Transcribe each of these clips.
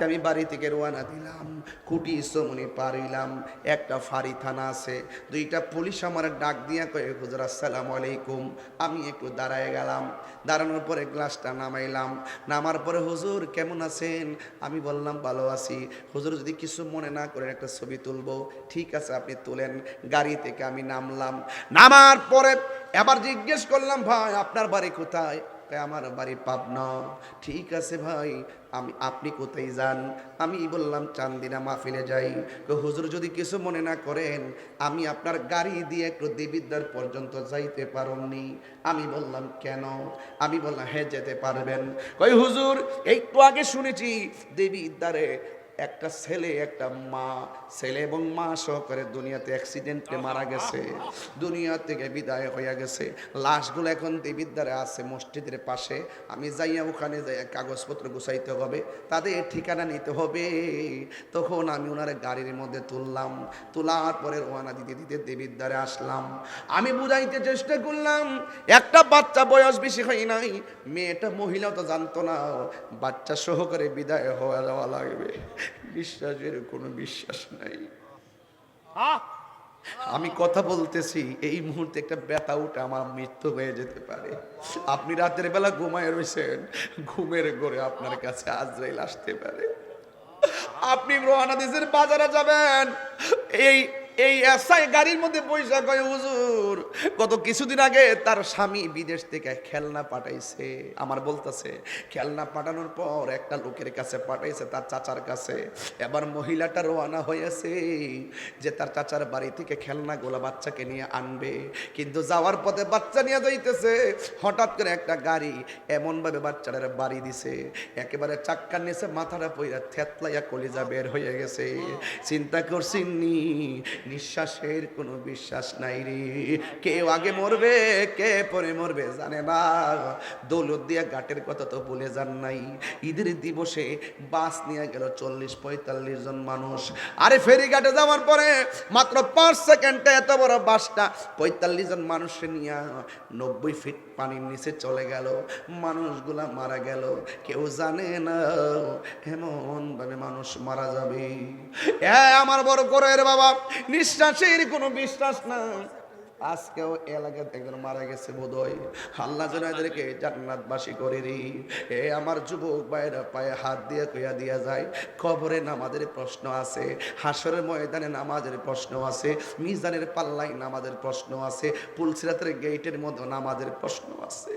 আমি বাড়ি থেকে রওনা দিলাম, কুটি সমনি পার হইলাম, একটা ফাঁড়ি থানা আছে, দুইটা পুলিশ আমার ডাক দিয়া কয়ে হুজুর আসসালামু আলাইকুম। আমি একটু দাঁড়ায় গেলাম, দাঁড়ানোর পরে গ্লাসটা নামাইলাম, নামার পরে হুজুর কেমন আছেন? আমি বললাম ভালো আছি। হুজুর যদি কিছু মনে না করেন একটা ছবি তুলবো। ঠিক আছে আপনি তুলেন। গাড়ি থেকে আমি নামলাম, নামার পরে এবার জিজ্ঞেস করলাম ভাই আপনার বাড়ি কোথায়? আমার বাড়ি পাবনা। ঠিক আছে ভাই, আপনি কোথায় যান? আমি বললাম চান্দিনা মাহফিলে যাই। হুজুর যদি কিছু মনে না করেন, আমি আপনার গাড়ি দিয়ে একটু দেবিদ্বার পর্যন্ত যাইতে পারেননি। আমি বললাম কেন? আমি বললাম হ্যাঁ যেতে পারবেন। কই হুজুর একটু আগে শুনেছি দেবিদ্বারে একটা ছেলে একটা মা, ছেলে এবং মা সহকারে দুনিয়াতে অ্যাক্সিডেন্টে মারা গেছে, দুনিয়া থেকে বিদায় হয়ে গেছে। লাশগুলো এখন দেবিদ্বারে আছে মসজিদের পাশে। আমি যাইয়া ওখানে যাইয়া কাগজপত্র গুছাইতে হবে, তাদের ঠিকানা নিতে হবে। তখন আমি ওনার গাড়ির মধ্যে তুললাম, তোলার পরে রওনা দিতে দিতে দেবিদ্বারে আসলাম। আমি বুঝাইতে চেষ্টা করলাম একটা বাচ্চা, বয়স বেশি হয় নাই, মেয়েটা মহিলাও তো জানতো না বাচ্চা সহকারে বিদায় হওয়া যাওয়া লাগবে। বিশ্বাসের কোনো বিশ্বাস নাই। আমি কথা বলতেছি এই মুহূর্তে একটা ব্যথা উঠে আমার মৃত্যু হয়ে যেতে পারে। আপনি রাতের বেলা ঘুমায় রয়েছেন, ঘুমের ঘরে আপনার কাছে আজরাইল আসতে পারে। আপনি রওনা দিয়েছেন বাজারে যাবেন, এই এই এসআই গাড়ির মধ্যে পয়সা কয় হুজুর গত কিছুদিন আগে তার স্বামী বিদেশ থেকে খেলনা পাঠাইছে। আমার বলতেছে খেলনা পাঠানোর পর একটা লোকের কাছে পাঠাইছে, তার চাচার কাছে। এবার মহিলাটা রওনা হয়েছে যে তার চাচার বাড়ি থেকে খেলনাগুলো বাচ্চাকে নিয়ে আনবে, কিন্তু যাওয়ার পথে বাচ্চা নিয়ে যাইতেছে, হঠাৎ করে একটা গাড়ি এমনভাবে বাচ্চাটার বাড়ি দিছে, একেবারে চাক্কার নিচে মাথাটা পইরা থেতলাইয়া কলিজা বের হয়ে গেছে। চিন্তা করছিনি নিঃশ্বাসের কোনো বিশ্বাস নাই রে, কেউ আগে মরবে কে পরে মরবে জানে না। দৌলত দিয়া ঘাটের কথা তো ভুলে যান নাই, ঈদের দিবসে বাস নিয়ে গেল 40-45 জন মানুষ। আরে ফেরিঘাটে যাওয়ার পরে মাত্র 5 সেকেন্ডে এত বড় বাসটা 45 জন মানুষকে নিয়ে 90 ফিট পানির নিচে চলে গেল, মানুষগুলা মারা গেল। কেউ জানে না এমন ভাবে মানুষ মারা যাবে। আমার বড় করে বাবা, নিঃশ্বাসের কোনো বিশ্বাস না। আজকেও এলাকাতে একজন মারা গেছে বোধহয়, আল্লাহ যেন এদেরকে জান্নাতবাসী করে রে। আমার যুবক ভাইরা পায়ে হাত দিয়ে কইয়া দিয়া যায়, কবরে নামাজের প্রশ্ন আছে, হাসরের ময়দানে নামাজের প্রশ্ন আছে, মিজানের পাল্লায় নামাজের প্রশ্ন আছে, পুলসিরাতের গেটের মধ্যে নামাজের প্রশ্ন আছে।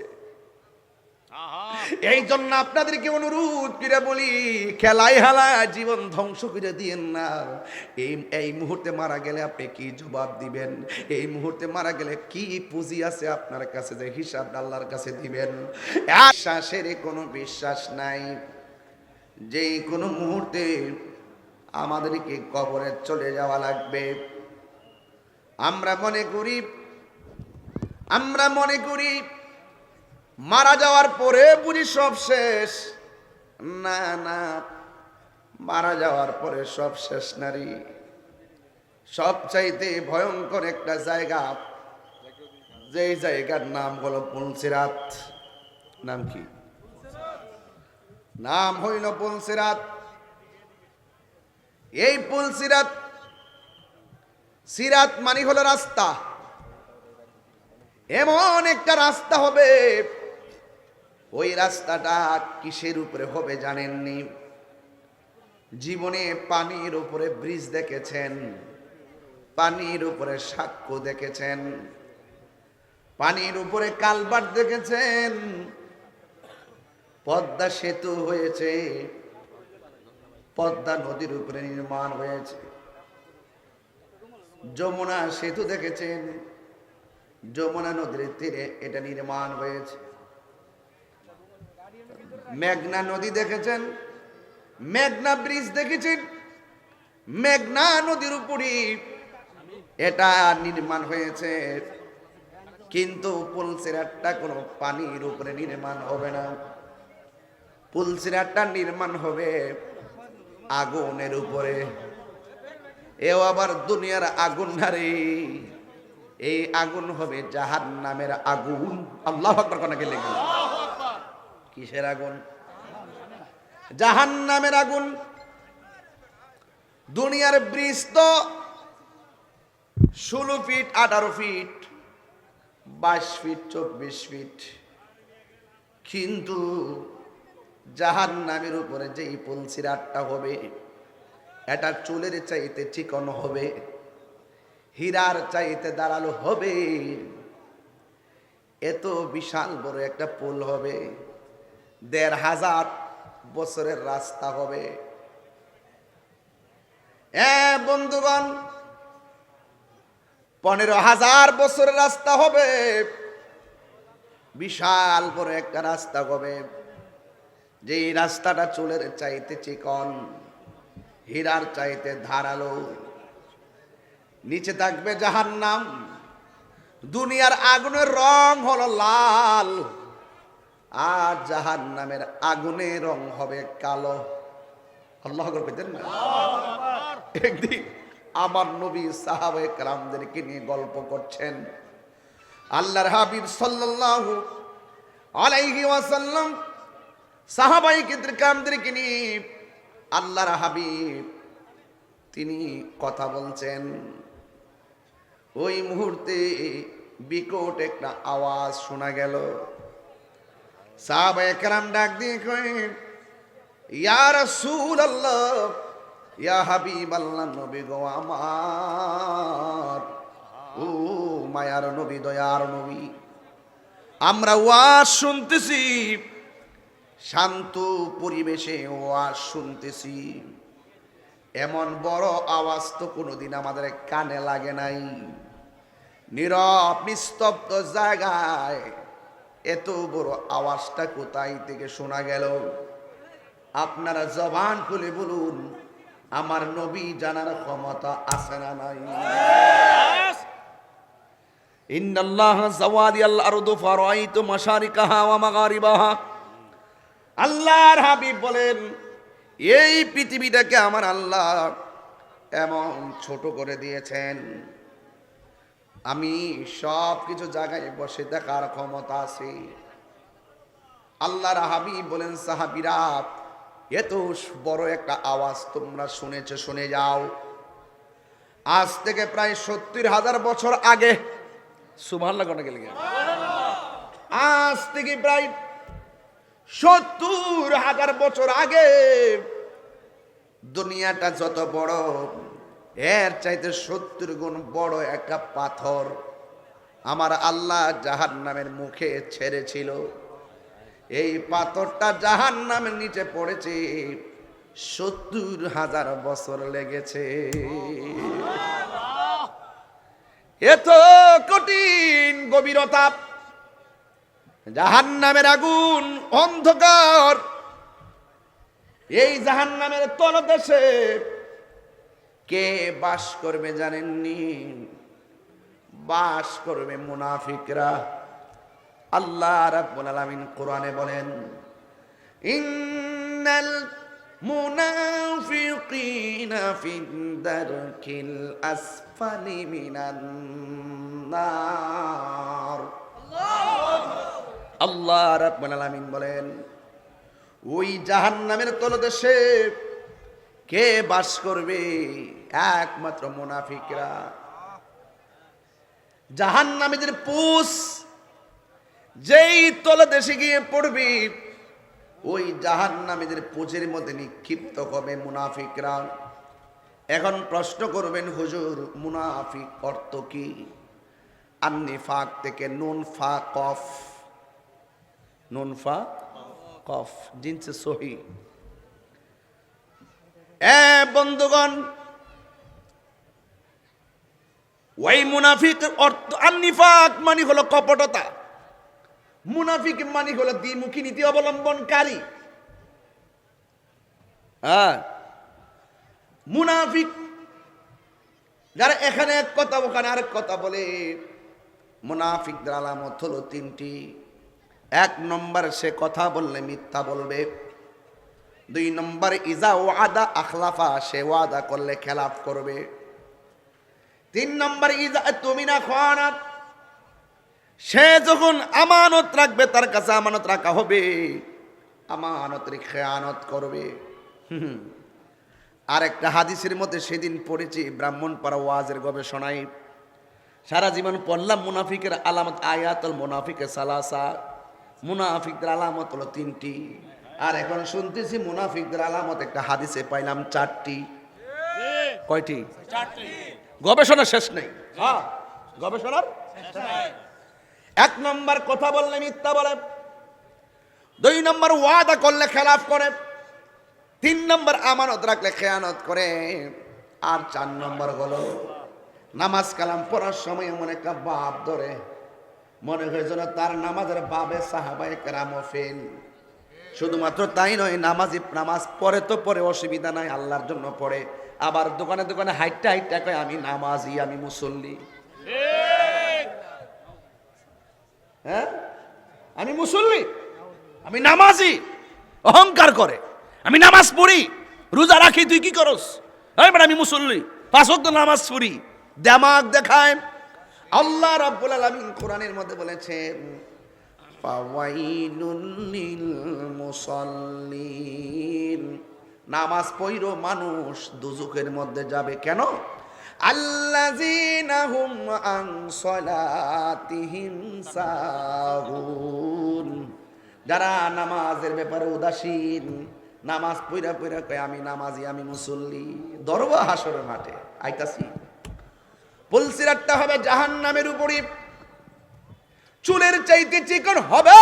এই জন্য আপনাদেরকে অনুরোধ করে বলি, খেলায় হেলায় জীবন ধ্বংস করে দিয়েন না। এই মুহূর্তে মারা গেলে আপনি কি জবাব দিবেন? এই মুহূর্তে মারা গেলে কি পুঁজি আছে আপনার কাছে যে হিসাব আল্লাহর কাছে দিবেন? শ্বাসের কোনো বিশ্বাস নাই, যে কোনো মুহূর্তে আমাদেরকে কবরে চলে যাওয়া লাগবে। আমরা মনে করি মারা যাওয়ার পরে বুঝি সব শেষ। না না, মারা যাওয়ার পরে সব শেষ নারী। সবচাইতে ভয়ঙ্কর একটা জায়গা, যেই জায়গার নাম হলো পুলসিরাত। নাম কি? নাম হইল পুলসিরাত। এই পুলসিরাত, সিরাত মানে হলো রাস্তা। এমন একটা রাস্তা হবে, ওই রাস্তাটা কিসের উপরে হবে জানেননি? জীবনে পানির উপরে ব্রিজ দেখেছেন, পানির উপরে সাক্ষ্য দেখেছেন, পানির উপরে কালভার্ট দেখেছেন, পদ্মা সেতু হয়েছে, পদ্মা নদীর উপরে নির্মাণ হয়েছে। যমুনা সেতু দেখেছেন, যমুনা নদীর তীরে এটা নির্মাণ হয়েছে। মেঘনা নদী দেখেছেন, মেঘনা ব্রিজ দেখেছেন, মেঘনা নদীর উপরে এটা নির্মাণ হয়েছে। কিন্তু পুলসিরাতটা কোনো পানির উপরে নির্মাণ হবে না, পুলসিরাতটা নির্মাণ হবে আগুনের উপরে। এও আবার দুনিয়ার আগুন না রে, এই আগুন হবে জাহান্নামের আগুন। আল্লাহু আকবার কোন গেলে কিসের আগুন? জাহান্নামের আগুন। দুনিয়ার ব্রিজ তো 16 ফিট, 18 ফিট, 22 ফিট, 24 ফিট, কিন্তু জাহান্নামের উপরে যেই পুলসিরাতটা হবে এটা চুলের চাইতে চিকন হবে, হীরার চাইতে ধারালো হবে। এত বিশাল বড় একটা পুল হবে, 1500 বছরের রাস্তা হবে। বন্ধুগণ, 15,000 বছরের রাস্তা হবে, বিশাল বড় একটা রাস্তা হবে। যেই রাস্তাটা চুলের চাইতে চিকন, হীরার চাইতে ধারালো। নিচে থাকবে জাহান্নাম। দুনিয়ার আগুনের রং হলো লাল, আর জাহান্নামের আগুনের রং হবে কালো। আল্লাহ আকবার কইতেন না? একদিন আমার নবী সাহাবায়ে কেরামদেরকে নিয়ে গল্প করছেন। আল্লাহর হাবিব সাল্লাল্লাহু আলাইহি ওয়াসাল্লাম সাহাবায়ে কেরামদেরকে নিয়ে আল্লাহর হাবিব তিনি কথা বলছেন। ওই মুহূর্তে বিকট একটা আওয়াজ শোনা গেল। সাহাবায়ে কেরাম ডাক দিয়ে কয়, ইয়া রাসূলুল্লাহ, ইয়া হাবিবাল্লাহ, নবী গো আমার, ও মায়ার নবী, দয়ার নবী, আমরা ওয়াজ শুনতেছি, শান্ত পরিবেশে ওয়াজ শুনতেছি। এমন বড় আওয়াজ তো কোনোদিন আমাদের কানে লাগে নাই। নীরব নিস্তব্ধ জায়গায় এত বড় আওয়াজটা কোথায় থেকে শোনা গেল? আপনারা জবান খুলে বলুন, আমার নবী জানার ক্ষমতা আছে না নাই? ইন্নাল্লাহা যাওয়ালিয়াল আরদু ফারাইতু মাশারিকাহা ওয়া মাগারিবাহা। আল্লাহর হাবিব বলেন, এই পৃথিবীটাকে আমার আল্লাহ এমন ছোট করে দিয়েছেন, আমি সব কিছু জায়গায় বসে দেখার ক্ষমতা আছে। আল্লাহর হাবিব বলেন, সাহাবীরা, এত বড় একটা আওয়াজ তোমরা শুনেছো, শুনে যাও। আজ থেকে প্রায় 70,000 বছর আগে, সুবহানাল্লাহ কোন গেলে, আজ থেকে প্রায় 70,000 বছর আগে দুনিয়াটা যত বড়, এর চাইতে 70 গুণ বড় একটা পাথর আমার আল্লাহ জাহান্নামের মুখে ছেড়েছিল। এই পাথরটা জাহান্নামের নিচে পড়েছে, 70,000 বছর লেগেছে। এত কঠিন গভীরতা, জাহান্নামের আগুন, অন্ধকার। এই জাহান্নামের তলদেশে কে বাস করবে জানেননি? বাস করবে মুনাফিকরা। আল্লাহ রাব্বুল আলামিন কোরআনে বলেন, ইন্নাল মুনাফিকিনা ফিদ দারকিল আসফালি মিনান নার। আল্লাহ রাব্বুল আলামিন বলেন, ওই জাহান্নামের তলদেশে কে বাস করবে? একমাত্র মুনাফিকরা। জাহান্নামীদের পুষ যেই তলদেশে গিয়ে পড়বে, ওই জাহান্নামীদের পুজের মধ্যে নিক্ষিপ্ত হবে মুনাফিকরা। এখন প্রশ্ন করবেন, হুজুর মুনাফিক অর্থ কি? আন্নিফাক থেকে নুন ফা কফ, নুন ফা কফ, জিনসে সহি। বন্ধুগণ, ওই মুনাফিক অর্থ, আন্নিফাক মানে হলো কপটতা, মুনাফিক মানে হলো দ্বিমুখী নীতি অবলম্বনকারী। মুনাফিক যারা এখানে এক কথা ওখানে আরেক কথা বলে, মুনাফিকদের আলামত হলো 3টি। 1 নম্বর, সে কথা বললে মিথ্যা বলবে। 2 নম্বর, ইজা ওয়াদা আখলাফা, সে ওয়াদা করলে খেলাফ করবে। 3 নম্বর, ইজা তুমিনা খানা, সে যখন আমানত রাখবে, তার কাছে আমানত রাখা হবে, আমানত রেখে খেয়ানত করবে। আর একটা হাদিসের মধ্যে সেদিন পড়েছি ব্রাহ্মণপাড়া ওয়াজের গবেষণায়, সারা জীবন পড়লাম মুনাফিকের আলামত আয়াতুল মুনাফিকের সালাসা, মুনাফিকদের আলামত হলো 3টি। আর এখন শুনতেছি মুনাফিকদের আলামত একটা হাদিসে পাইলাম 4টি। কয়টি? 4টি। গবেষণা শেষ নেই। হ্যাঁ, গবেষণার 1 নম্বর কথা বললে মিথ্যা বলে, 2 নম্বর ওয়াদা করলে খেলাফ করে, 3 নম্বর আমানত রাখলে খেয়ানত করে, আর 4 নম্বর হলো নামাজ কালাম পড়ার সময় এমন একটা বাপ ধরে মনে হয় যেন তার নামাজের বাবে সাহাবায়ে কেরাম ফেল। শুধুমাত্র তাই নয়, নামাজ পড়ে তো পড়ে, অসুবিধা নাই, আল্লাহর জন্য পড়ে। আবার দোকানে দোকানে হাইটটা হাইটটা কয় আমি নামাজি, আমি মুসল্লি। হ্যাঁ, আমি মুসল্লি, আমি নামাজি, অহংকার করে। আমি নামাজ পড়ি, রোজা রাখি, তুই কি করস? আমি মুসল্লি, 5 ওয়াক্ত নামাজ পড়ি, দেমাগ দেখায়। আল্লাহ রাব্বুল আলামিন কোরআনের মধ্যে বলেছেন ফাওয়াইলুল লিল মুসাল্লিন, নামাজ পড়ো মানুষ দুজকের মধ্যে যাবে। কেন? আল্লাযীনা হুম আন সালাতিহিম সাহুন, যারা নামাজের ব্যাপারে উদাসীন, নামাজ পড়া পড়া কয় আমি নামাজি, আমি মুসল্লি। দরবা হাসরের মাঠে আইতাছি, পুলসিরাতটা হবে জাহান্নামের উপরে, চুলের চাইতে চিকন হবে,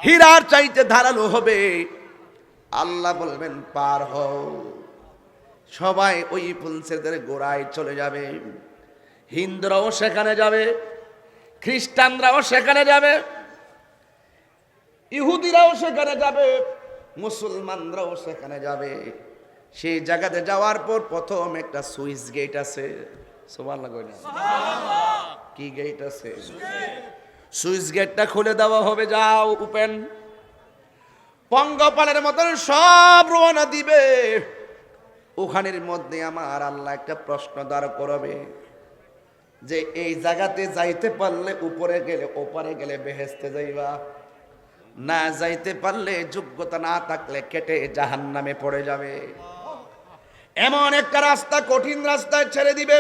হীরার চাইতে ধারালো হবে। আল্লাহ বলবেন পার হও। সবাই ওই পুলসিরাতের গোড়ায় চলে যাবে। হিন্দুরাও সেখানে যাবে, খ্রিস্টানরাও সেখানে যাবে, ইহুদিরাও সেখানে যাবে, মুসলমানরাও সেখানে যাবে। সেই জায়গাতে যাওয়ার পর প্রথম একটা সুইচ গেট আছে। সুবহানাল্লাহ কই না? কি গেট আছে? সুইচ গেটটা খুলে দেওয়া হবে, যাও ওপেন। পঙ্গপালের মতন সব রওনা দিবে। ওখানের মধ্যে আমার আল্লাহ একটা প্রশ্ন দাঁড় করবে যে এই জায়গাতে যাইতে পারলে উপরে গেলে, ওপারে গেলে বেহেশতে যাইবা, না যাইতে পারলে যোগ্যতা না থাকলে কেটে জাহান্নামে পড়ে যাবে। এমন একটা রাস্তা, কঠিন রাস্তায় ছেড়ে দিবে।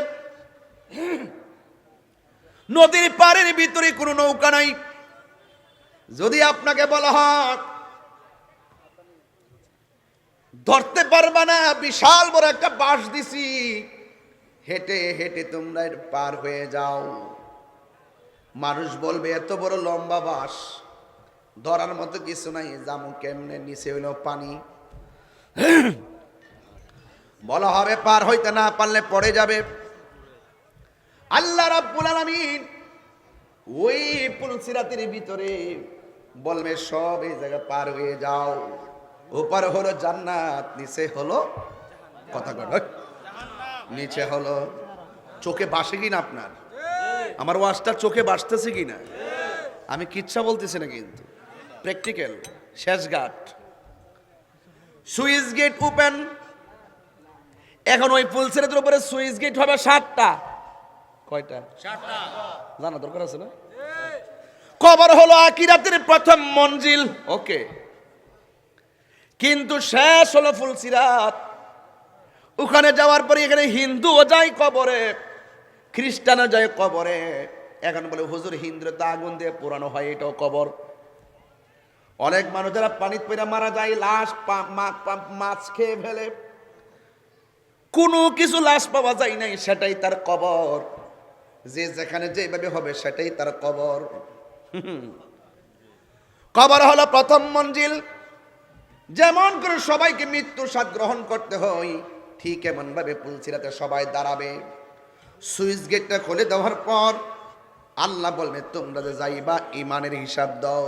নদীর পাড়ের ভিতরে কোনো নৌকা নাই। যদি আপনাকে বলা হয় ধরতে পারবা না, বিশাল বড় একটা বাঁশ দিছি, হেঁটে হেঁটে তোমরা পার হয়ে যাও, মানুষ বলবে এত বড় লম্বা বাঁশ, ধরার মতো কিছু নাই, জামু কেমনে, নিচে হইল পানি। বলা হবে পার হইতে না পারলে পড়ে যাবে। আল্লাহ রাব্বুল আলামিন ওই পুলসিরাতের ভিতরে বলবে সব এই জায়গা পার হয়ে যাও। ওপারে হলো জান্নাত, নিচে হলো কথা কথা, নিচে হলো। চোখে বাসে কিনা আপনার? আমার ওয়াজটা চোখে বাসতেছে কিনা? আমি কিচ্ছা বলতেছি না, কিন্তু প্র্যাকটিক্যাল। শেষ ঘাট, সুইচ গেট ওপেন। এখন ওই পুলসিরাতের উপরে সুইচ গেট হবে 7টা। কয়টা? 7টা। জানা দরকার আছে না? কবর হলো আখিরাতের প্রথম মঞ্জিল, ওকে, কিন্তু শেষ হলো ফুলসিরাত। ওখানে যাওয়ার পরে এখানে হিন্দুও যায় কবরে, খ্রিস্টানও যায় কবরে। এখন বলে হুজুর হিন্দুরা তো আগুন দিয়ে পোড়ানো হয়, এটাও কবর। অনেক মানুষ যারা পানিতে পড়ে মারা যায়, লাশ মাছ খেয়ে ফেলে, কোনো কিছু লাশ পাওয়া যায় নাই, সেটাই তার কবর। যে যেখানে যেভাবে হবে সেটাই তার কবর। কবর হলো প্রথম মঞ্জিল। যেমন করে সবাইকে মৃত্যুর স্বাদ গ্রহণ করতে হয়, ঠিক এমন ভাবে পুলসিরাতে সবাই দাঁড়াবে। সুইচ গেটটা খুলে দেওয়ার পর আল্লাহ বলবে তোমরা যে যাইবা ইমানের হিসাব দাও,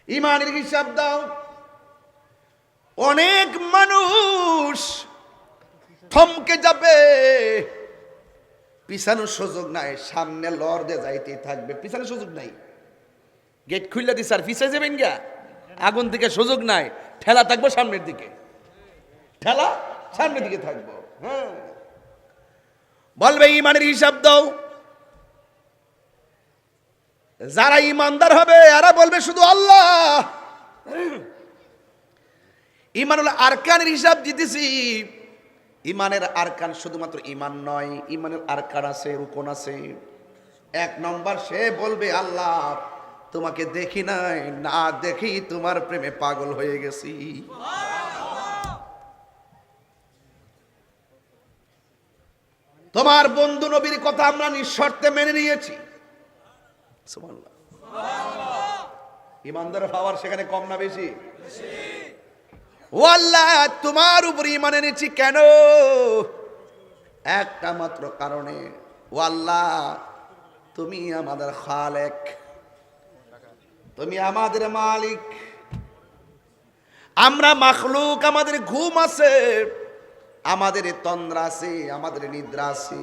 ইমানের হিসাব দাও। অনেক মানুষ থমকে যাবে, পিছানোর সুযোগ নাই, সামনে লড় দিয়ে যাইতেই থাকবে, পিছানোর সুযোগ নাই। গেট খুললে দিস আর পিছিয়ে যাবেন গা, আগুন থেকে সুযোগ নাই, ঠেলা থাকবো সামনের দিকে, ঠেলা সামনের দিকে থাকবো। হ্যাঁ, বলবে ইমানের হিসাব দাও। যারা ইমানদার হবে এরা বলবে শুধু আল্লাহ। ইমানুল আরকানের হিসাব দিতেছি। ইমানের আরকান শুধুমাত্র ইমান নয়, ইমানের আরকান আছে, রুকন আছে। 1 নম্বর সে বলবে আল্লাহ তোমাকে দেখি নাই, না দেখি তোমার প্রেমে পাগল হয়ে গেছি। তোমার বন্ধু নবীর কথা আমরা নিঃশর্তে মেনে নিয়েছি। সুবহানাল্লাহ। ইমানদার পাওয়ার সেখানে কম না বেশি? ও আল্লাহ তোমার উপর ঈমান এনেছি কেন? একটা মাত্র কারণে, ও আল্লাহ তুমি আমাদের খালেক, তুমি আমাদের মালিক, আমরা মাখলুক, আমাদের ঘুম আছে, আমাদের তন্দ্রা আছে, আমাদের নিদ্রা আছে।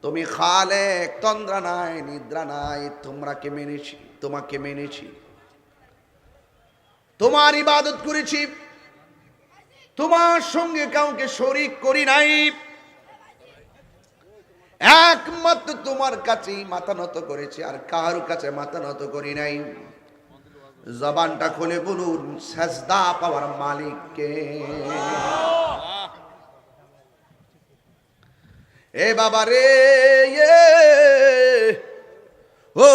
তুমি খালেক, তন্দ্রা নাই, নিদ্রা নাই, তোমরাকে মেনেছি, তোমাকে মেনেছি, তোমার ইবাদত করেছি, তোমার সঙ্গে কাউকে শরীক করি নাই, একমাত্র তোমার কাছেই মাথা নত করেছি, আর কারো কাছে মাথা নত করি নাই। জবানটা খুলে বলুন সাজদা পাওয়ার মালিককে। এ বাবা রে, ও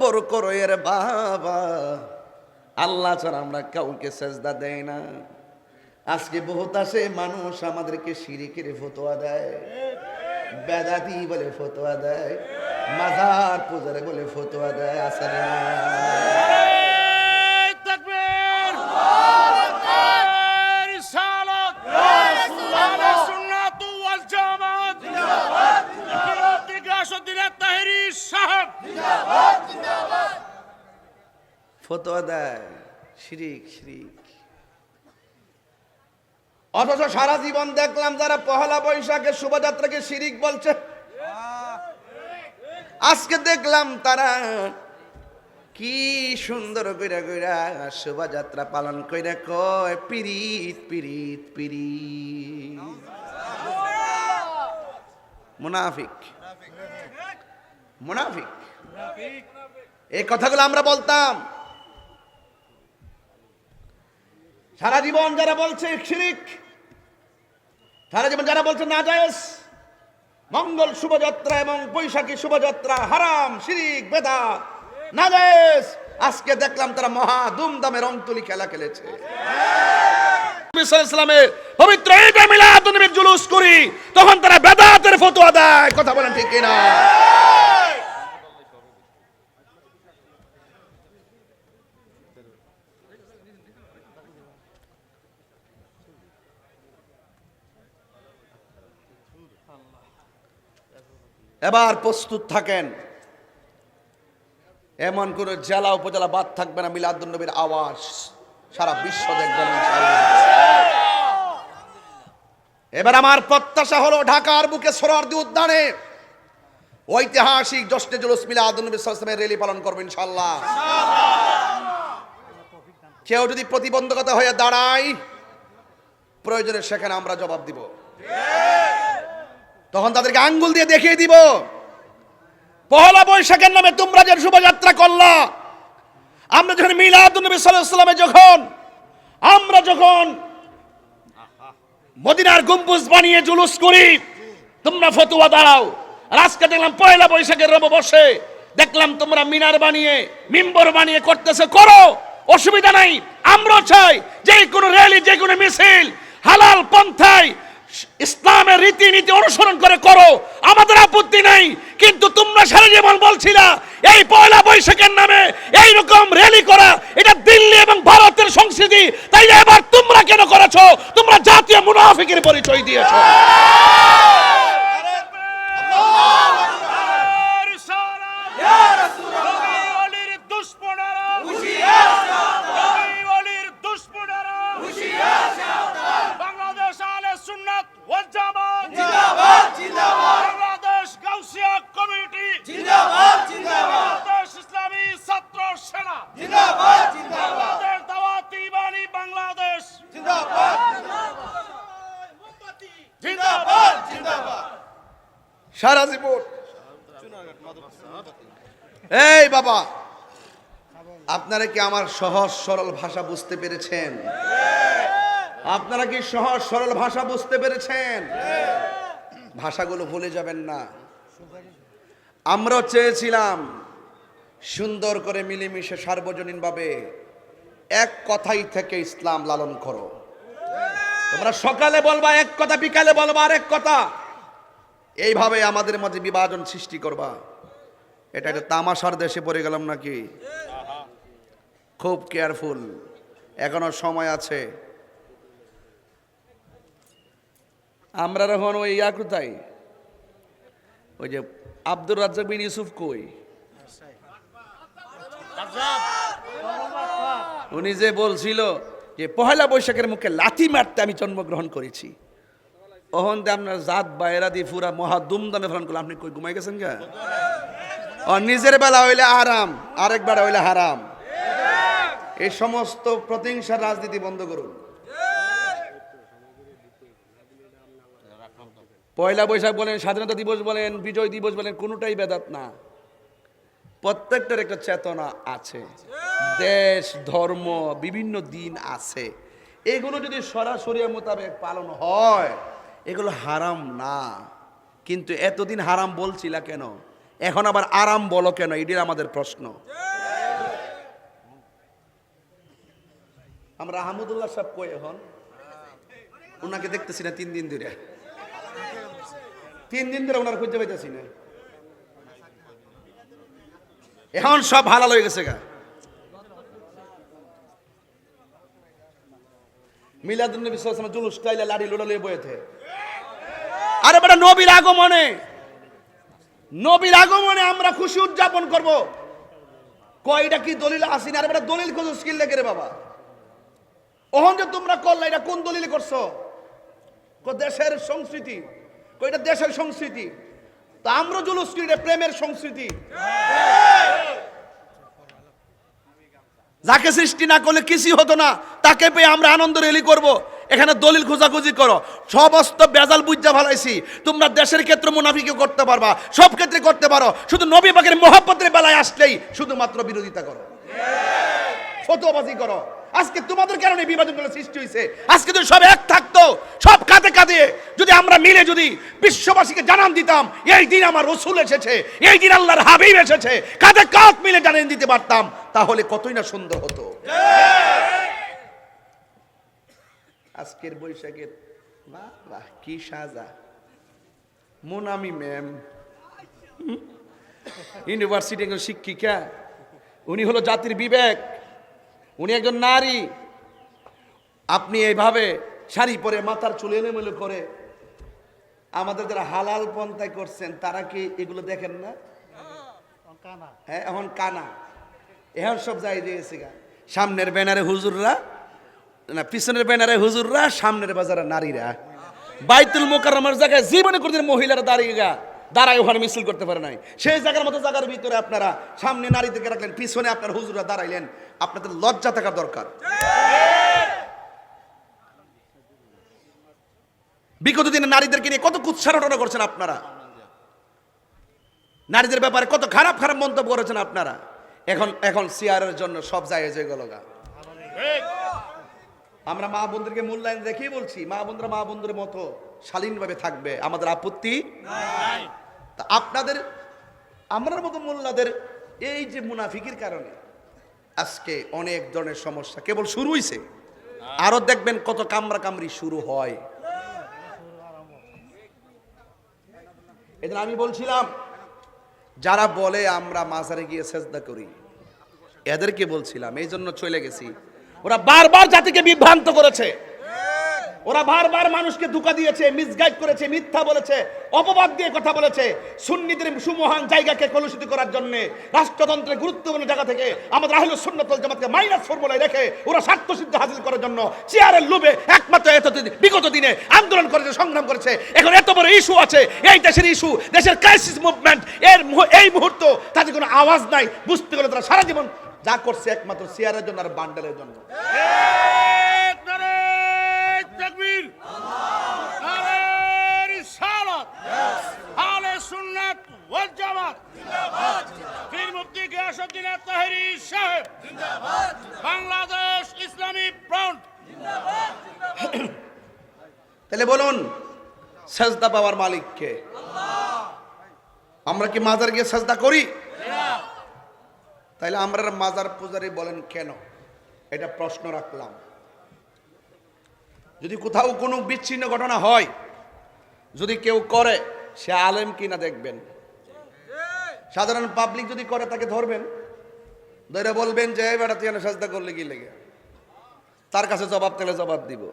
বড় করো এর বাবা, আল্লাহ ছাড়া আমরা কাউকে সাজদা দেই না। আজকে বহুত আসে মানুষ আমাদেরকে শিরিকের ফতোয়া দেয়, বেদাতি বলে ফতোয়া দেয়, মাজার পূজারে বলে ফতোয়া দেয়। আছে না? ফতোয়া দেয় শিরিক শিরিক। অথচ সারা জীবন দেখলাম যারা পহেলা বৈশাখে শোভাযাত্রাকে শিরিক বলছে, আজকে দেখলাম তারা কি সুন্দর কইরা কইরা শোভাযাত্রা পালন কইরা কয় পিরিত পিরিত পিরিত। মুনাফিক মুনাফিক। এই কথাগুলো আমরা বলতাম। সারা জীবন যারা বলছে শিরিক, সারা জীবন যারা বলছে নাজায়েজ, মঙ্গল শোভাযাত্রা এবং বৈশাখী শোভাযাত্রা হারাম, শিরিক, বেদাত, নাজায়েজ, আজকে দেখলাম তারা মহা ধুমধামে রংতুলি খেলা খেলেছে। ইসলামের পবিত্র ঈদে মিলাদুন নবীর জুলুস করি, তখন তারা বেদাতের ফতোয়া দেয়। কথা বলেন ঠিক কিনা? এবার প্রস্তুত থাকেন, এমন কোন জেলা উপজেলা বাদ থাকবে না, মিলাদুন নবীর আওয়াজ সারা বিশ্ব দেখবেন ইনশাআল্লাহ। এবার আমার প্রত্যাশা হলো ঢাকার বুকে সোহরাওয়ার্দী উদ্যানে ঐতিহাসিক জশ্নে জুলুস মিলাদুন নবী সাল্লাল্লাহু আলাইহি ওয়াসাল্লামের র্যালি পালন করবেন ইনশাআল্লাহ। কেউ যদি প্রতিবন্ধকতা হয়ে দাঁড়ায়, প্রয়োজনে সেখানে আমরা জবাব দিব। তখন তাদেরকে আঙ্গুল দিয়ে দেখিয়ে দিব, পহেলা বৈশাখের নামে তোমরা যে শোভাযাত্রা করলা, আমরা যখন মিলাদুন নবী সাল্লাল্লাহু আলাইহি ওয়াসাল্লামে আমরা যখন মদিনার গম্বুজ বানিয়ে জুলুস করি, তোমরা ফতোয়া দাও। আর আজকে দেখলাম পয়লা বৈশাখের রব বসে, দেখলাম তোমরা মিনার বানিয়ে মিম্বর বানিয়ে করতেছে, করো, অসুবিধা নাই। আমরা চাই যে কোনো র্যালি, যে কোনো মিছিল হালাল পন্থায় ইসলামের রীতিনীতি অনুসরণ করে করো, আমাদের আপত্তি নাই। কিন্তু তোমরা সারা জীবন বলছিলা এই পয়লা বৈশাখের নামে এইরকম র্যালি করা এটা দিল্লি এবং ভারতের সংস্কৃতি, তাই এবার তোমরা কেন করেছো? তোমরা জাতীয় মুনাফিকের পরিচয় দিয়েছো। সারা জীবন এই বাবা, আপনারা কি আমার সহজ সরল ভাষা বুঝতে পেরেছেন? আপনারা কি সহজ সরল ভাষা বুঝতে পেরেছেন? ভাষাগুলো ভুলে যাবেন না। আমরাও চেয়েছিলাম সুন্দর করে মিলেমিশে সার্বজনীনভাবে এক কথাই থেকে ইসলাম লালন করো। তোমরা সকালে বলবা এক কথা, বিকালে বলবা আরেক কথা, এইভাবে আমাদের মাঝে বিভাজন সৃষ্টি করবা। এটা একটা তামাশার দেশে পড়ে গেলাম নাকি? খুব কেয়ারফুল, এখনো সময় আছে। আমরা এখন ওই কোথায়, ওই যে আব্দুর রাজ্জাক বিন ইউসুফ কই, উনি যে বলছিল যে পহেলা বৈশাখের মুখে লাথি মারতে আমি জন্মগ্রহণ করেছি, ওহন আপনার জাত বাইরা দিয়ে পুরা মহা দুমদামে ফলন করলাম। আপনি কই ঘুমাই গেছেন গা? নিজের বেলা হইলে আরাম, আরেক বেলা হইলে হারাম। এই সমস্ত প্রতিহিংসার রাজনীতি বন্ধ করুন। পয়লা বৈশাখ বলেন, স্বাধীনতা দিবস বলেন, বিজয় দিবস বলেন, কোনোটাই বেদাত না। প্রত্যেকটার একটা চেতনা আছে, দেশ ধর্ম বিভিন্ন দিন আছে। এগুলো যদি সরাসরি মোতাবেক পালন হয় এগুলো হারাম না। কিন্তু এতদিন হারাম বলছিলা কেন, এখন আবার আরাম বলো কেন? এটাই আমাদের প্রশ্ন। আমরা আহমদুল্লাহ সাহেব কই এখন? ওনাকে দেখতেছি না 3 দিন ধরে, 3 দিন ধরে ওনার খুঁজে পাইতেছি না। এখন সব হালাল হয়ে গেছে গা। মিলাদুন নবী সাল্লাল্লাহু আলাইহি ওয়াসাল্লাম জুলুস টাইলা লাড়ি লোড়া লয়ে বইতে। আরে বেটা নবীর আগমনে, নবীর আগমনে আমরা খুশি উদযাপন করব। কয়টা কি দলিল আসি না? আরে বেটা দলিল খোঁজো স্কিল লেগে রে বাবা। ওহন যে তোমরা করলা, এটা কোন দলিলে করছো? দেশের সংস্কৃতি, কয়টা দেশের সংস্কৃতি। তা আমরা জুলুস করি, প্রেমের সংস্কৃতি। যাকে সৃষ্টি না করলে কিছুই হতো না, তাকে পেয়ে আমরা আনন্দ রেলি করব। এখানে দলিল খোঁজাখুঁজি করো, সমস্ত বেজাল বুঝা ভালাইছি। তোমরা দেশের ক্ষেত্রে মুনাফিকি করতে পারবা, সব ক্ষেত্রে করতে পারো, শুধু নবী পাকের মহব্বতের বেলায় আসলেই শুধুমাত্র বিরোধিতা করো, ফতোয়াবাজি করো। আজকে তোমাদের কারণে বিভাজনগুলো সৃষ্টি হয়েছে। আজকে যদি সব এক থাকতো, সব কাঁধে কাঁধে যদি আমরা মিলে যদি বিশ্ববাসীকে জানান দিতাম এই দিন আমার রাসূল এসেছে, এই দিন আল্লাহর হাবিব এসেছে, কাঁধে কাঁধ মিলে জানিয়ে দিতে পারতাম, তাহলে কতই না সুন্দর হতো। আজকের বৈশাখের বাহ কি সাজা। মোনামি ম্যাম ইউনিভার্সিটি একজন শিক্ষিকা, উনি হলো জাতির বিবেক, উনি একজন নারী। আপনি এইভাবে শাড়ি পরে মাথার চুল এলোমেলো করে আমাদের যারা হালাল পন্থায় করছেন তারা কি এগুলো দেখেন না? হ্যাঁ, এখন কানা, এখন সব যাই দিয়েছে গা। সামনের ব্যানারে হুজুররা না, পিছনের ব্যানারে হুজুররা, সামনের বাজারে নারীরা। বাইতুল মোকাররমের জায়গায় জীবনে কোনদিন মহিলারা দাঁড়ায় ওখানে মিছিল করতে পারে নাই। সেই জায়গার মতো জায়গার ভিতরে আপনারা সামনে নারীদেরকে রাখলেন, পিছনে আপনার হুজুররা দাঁড়াইলেন। আপনাদের লজ্জা থাকা দরকার। বিগত দিনে নারীদেরকে নিয়ে কত কুৎসারটনা করছেন আপনারা, নারীদের ব্যাপারে কত খারাপ খারাপ মন্তব্য করেছেন আপনারা। এখন সিয়ারের জন্য সব জায়েজ হয়ে গেল গা। আমরা মা বোনদেরকে মূল্যায়ন রেখেই বলছি, মা বোনরা মা বোনদের মতো শালীনভাবে থাকবে, আমাদের আপত্তি নাই। তা আপনাদের আমরার মতো মোল্লাদের এই যে মুনাফিকির কারণে আজকে অনেক ধরনের সমস্যা কেবল শুরু হইছে, আরো দেখবেন কত কামরা কামড়ি শুরু হয়। এদিন আমি বলছিলাম যারা বলে আমরা মাজারে গিয়ে সেজদা করি, এদেরকে বলছিলাম, এই জন্য চলে গেছি। ওরা বারবার জাতিকে বিভ্রান্ত করেছে, ওরা বারবার মানুষকে ধোঁকা দিয়েছে, মিসগাইড করেছে, মিথ্যা বলেছে, অপবাদ দিয়ে কথা বলেছে। সুন্নিদের সুমহান জায়গাকে কলুষিত করার জন্য রাষ্ট্রতন্ত্রের গুরুত্বপূর্ণ জায়গা থেকে আমাদের আহলুস সুন্নাত ওয়াল জামাতকে মাইনাস ফর্মুলায় রেখে ওরা স্বার্থ সিদ্ধি হাসিল করার জন্য চেয়ারের লোভে একমাত্র বিগত দিনে আন্দোলন করেছে, সংগ্রাম করেছে। এখন এত বড় ইস্যু আছে, এই দেশের ইস্যু, দেশের ক্রাইসিস মুভমেন্ট, এই মুহূর্ত তাদের কোনো আওয়াজ নাই। বুঝতে গেলে তারা সারা জীবন যা করছে একমাত্র চেয়ারের জন্য আর বান্ডেলের জন্য। বাংলাদেশ ইসলামী ফ্রন্ট তাহলে বলুন সেজদা পাওয়ার মালিক কে? আমরা কি মাজার গিয়ে সেজদা করি? তাইলে আমরা মাজার পূজারি বলেন কেন? এটা প্রশ্ন রাখলাম। যদি কোথাও কোনো বিচ্ছিন্ন ঘটনা হয়, যদি কেউ করে, সে আলেম কিনা দেখবেন। সাধারণ পাবলিক যদি করে তাকে ধরবেন, ধরে বলবেন যে বেটা তুই সেজদা করলে কি লেগে, তার কাছে জবাব পেলে জবাব দিব।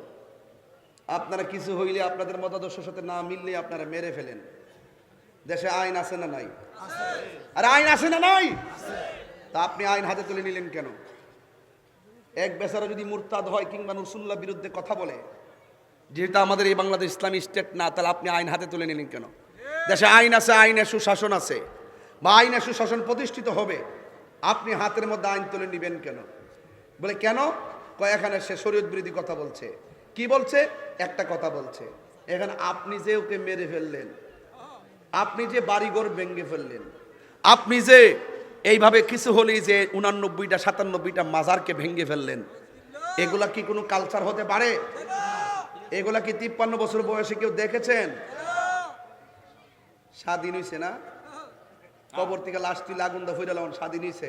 আপনারা কিছু হইলে আপনাদের মতাদর্শের সাথে না মিললে আপনারা মেরে ফেলেন। দেশে আইন আছে না নাই? আর আইন আছে না নাই? তা আপনি আইন হাতে তুলে নিলেন কেন? এক বেচারা যদি মুরতাদ হয় কিংবা রাসূলুল্লাহর বিরুদ্ধে কথা বলে, যেটা আমাদের এই বাংলাদেশ ইসলামী স্টেট না, তাহলে আপনি আইন হাতে তুলে নিলেন কেন? দেশে আইন আছে, আইনে সুশাসন আছে, বা আইনে সুশাসন প্রতিষ্ঠিত হবে, আপনি হাতের মধ্যে আইন তুলে নিবেন কেন? বলে কেন? এখানে সে শরীয়ত বিরোধী কথা বলছে। কি বলছে? একটা কথা বলছে, এখানে আপনি যে ওকে মেরে ফেললেন, আপনি যে বাড়িঘর ভেঙে ফেললেন, আপনি যে এইভাবে কিছু হলেই যে 89টা 97টা মাজারকে ভেঙে ফেললেন, এগুলা কি কোনো কালচার হতে পারে? এগুলা কি 53 বছর বয়সে কেউ দেখেছেন? স্বাধীন হইছে না? কবর থেকে লাশ তুলে আগুন দা ফিরে লাগান, স্বাধীন হইছে।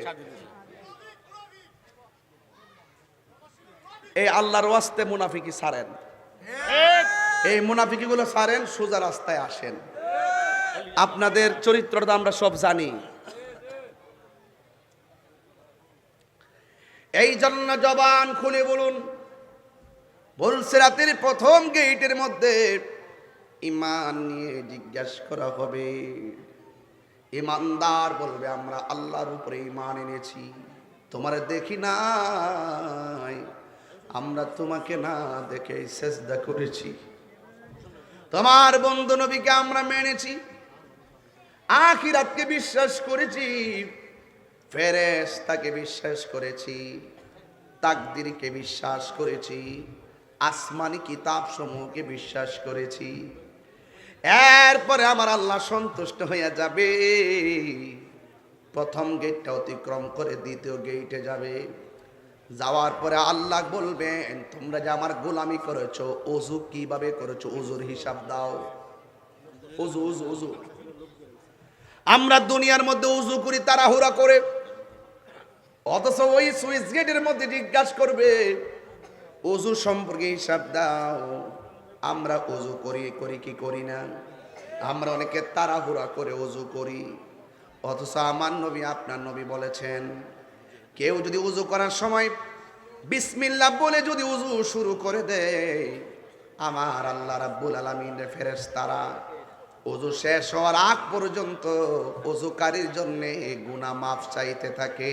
এই আল্লাহর ওয়াস্তে মুনাফিকি ছাড়েন, এই মুনাফিকি গুলো ছাড়েন, সোজা রাস্তায় আসেন। আপনাদের চরিত্রটা আমরা সব জানি। এই জন্য জবান খুলে বলুন, বলছে রাতের প্রথম গেটের মধ্যে ঈমান নিয়ে জিজ্ঞাসা করা হবে। ঈমানদার বলবে আমরা আল্লাহর উপরে ঈমান এনেছি, তোমারে দেখি নাই, আমরা তোমাকে না দেখে সেজদা করেছি, তোমার বন্ধু নবীকে আমরা মেনেছি, আখিরাতকে বিশ্বাস করেছি, ফেরেশতাকে বিশ্বাস করেছি, তাকদীরকে বিশ্বাস করেছি, আসমানি কিতাব সমূহকে বিশ্বাস করেছি। এরপরে আমার আল্লাহ সন্তুষ্ট হইয়া যাবে, প্রথম গেটটা অতিক্রম করে দ্বিতীয় গেটে যাবে। যাওয়ার পরে আল্লাহ বলবেন তোমরা যে আমার গোলামি করেছো, ওযু কিভাবে করেছো, ওযুর হিসাব দাও। ওযু ওযু ওযু আমরা দুনিয়ার মধ্যে ওযু করি তাড়াহুড়া করে, অথচ ওই সুইচ গেটের মধ্যে জিজ্ঞাসা করবে ওযু সম্পর্কে হিসাব দাও। আমরা ওযু করি কি করি না? আমরা অনেকে তাড়াহুড়া করে ওযু করি, অথচ আমার নবী আপনার নবী বলেছেন কেউ যদি ওযু করার সময় বিসমিল্লাহ বলে যদি ওযু শুরু করে দেয়, আমার আল্লাহ রাব্বুল আলামিনের ফেরেশতারা ওযু শেষ হওয়ার আগ পর্যন্ত ওযুকারীর জন্য গুনাহ মাফ চাইতে থাকে।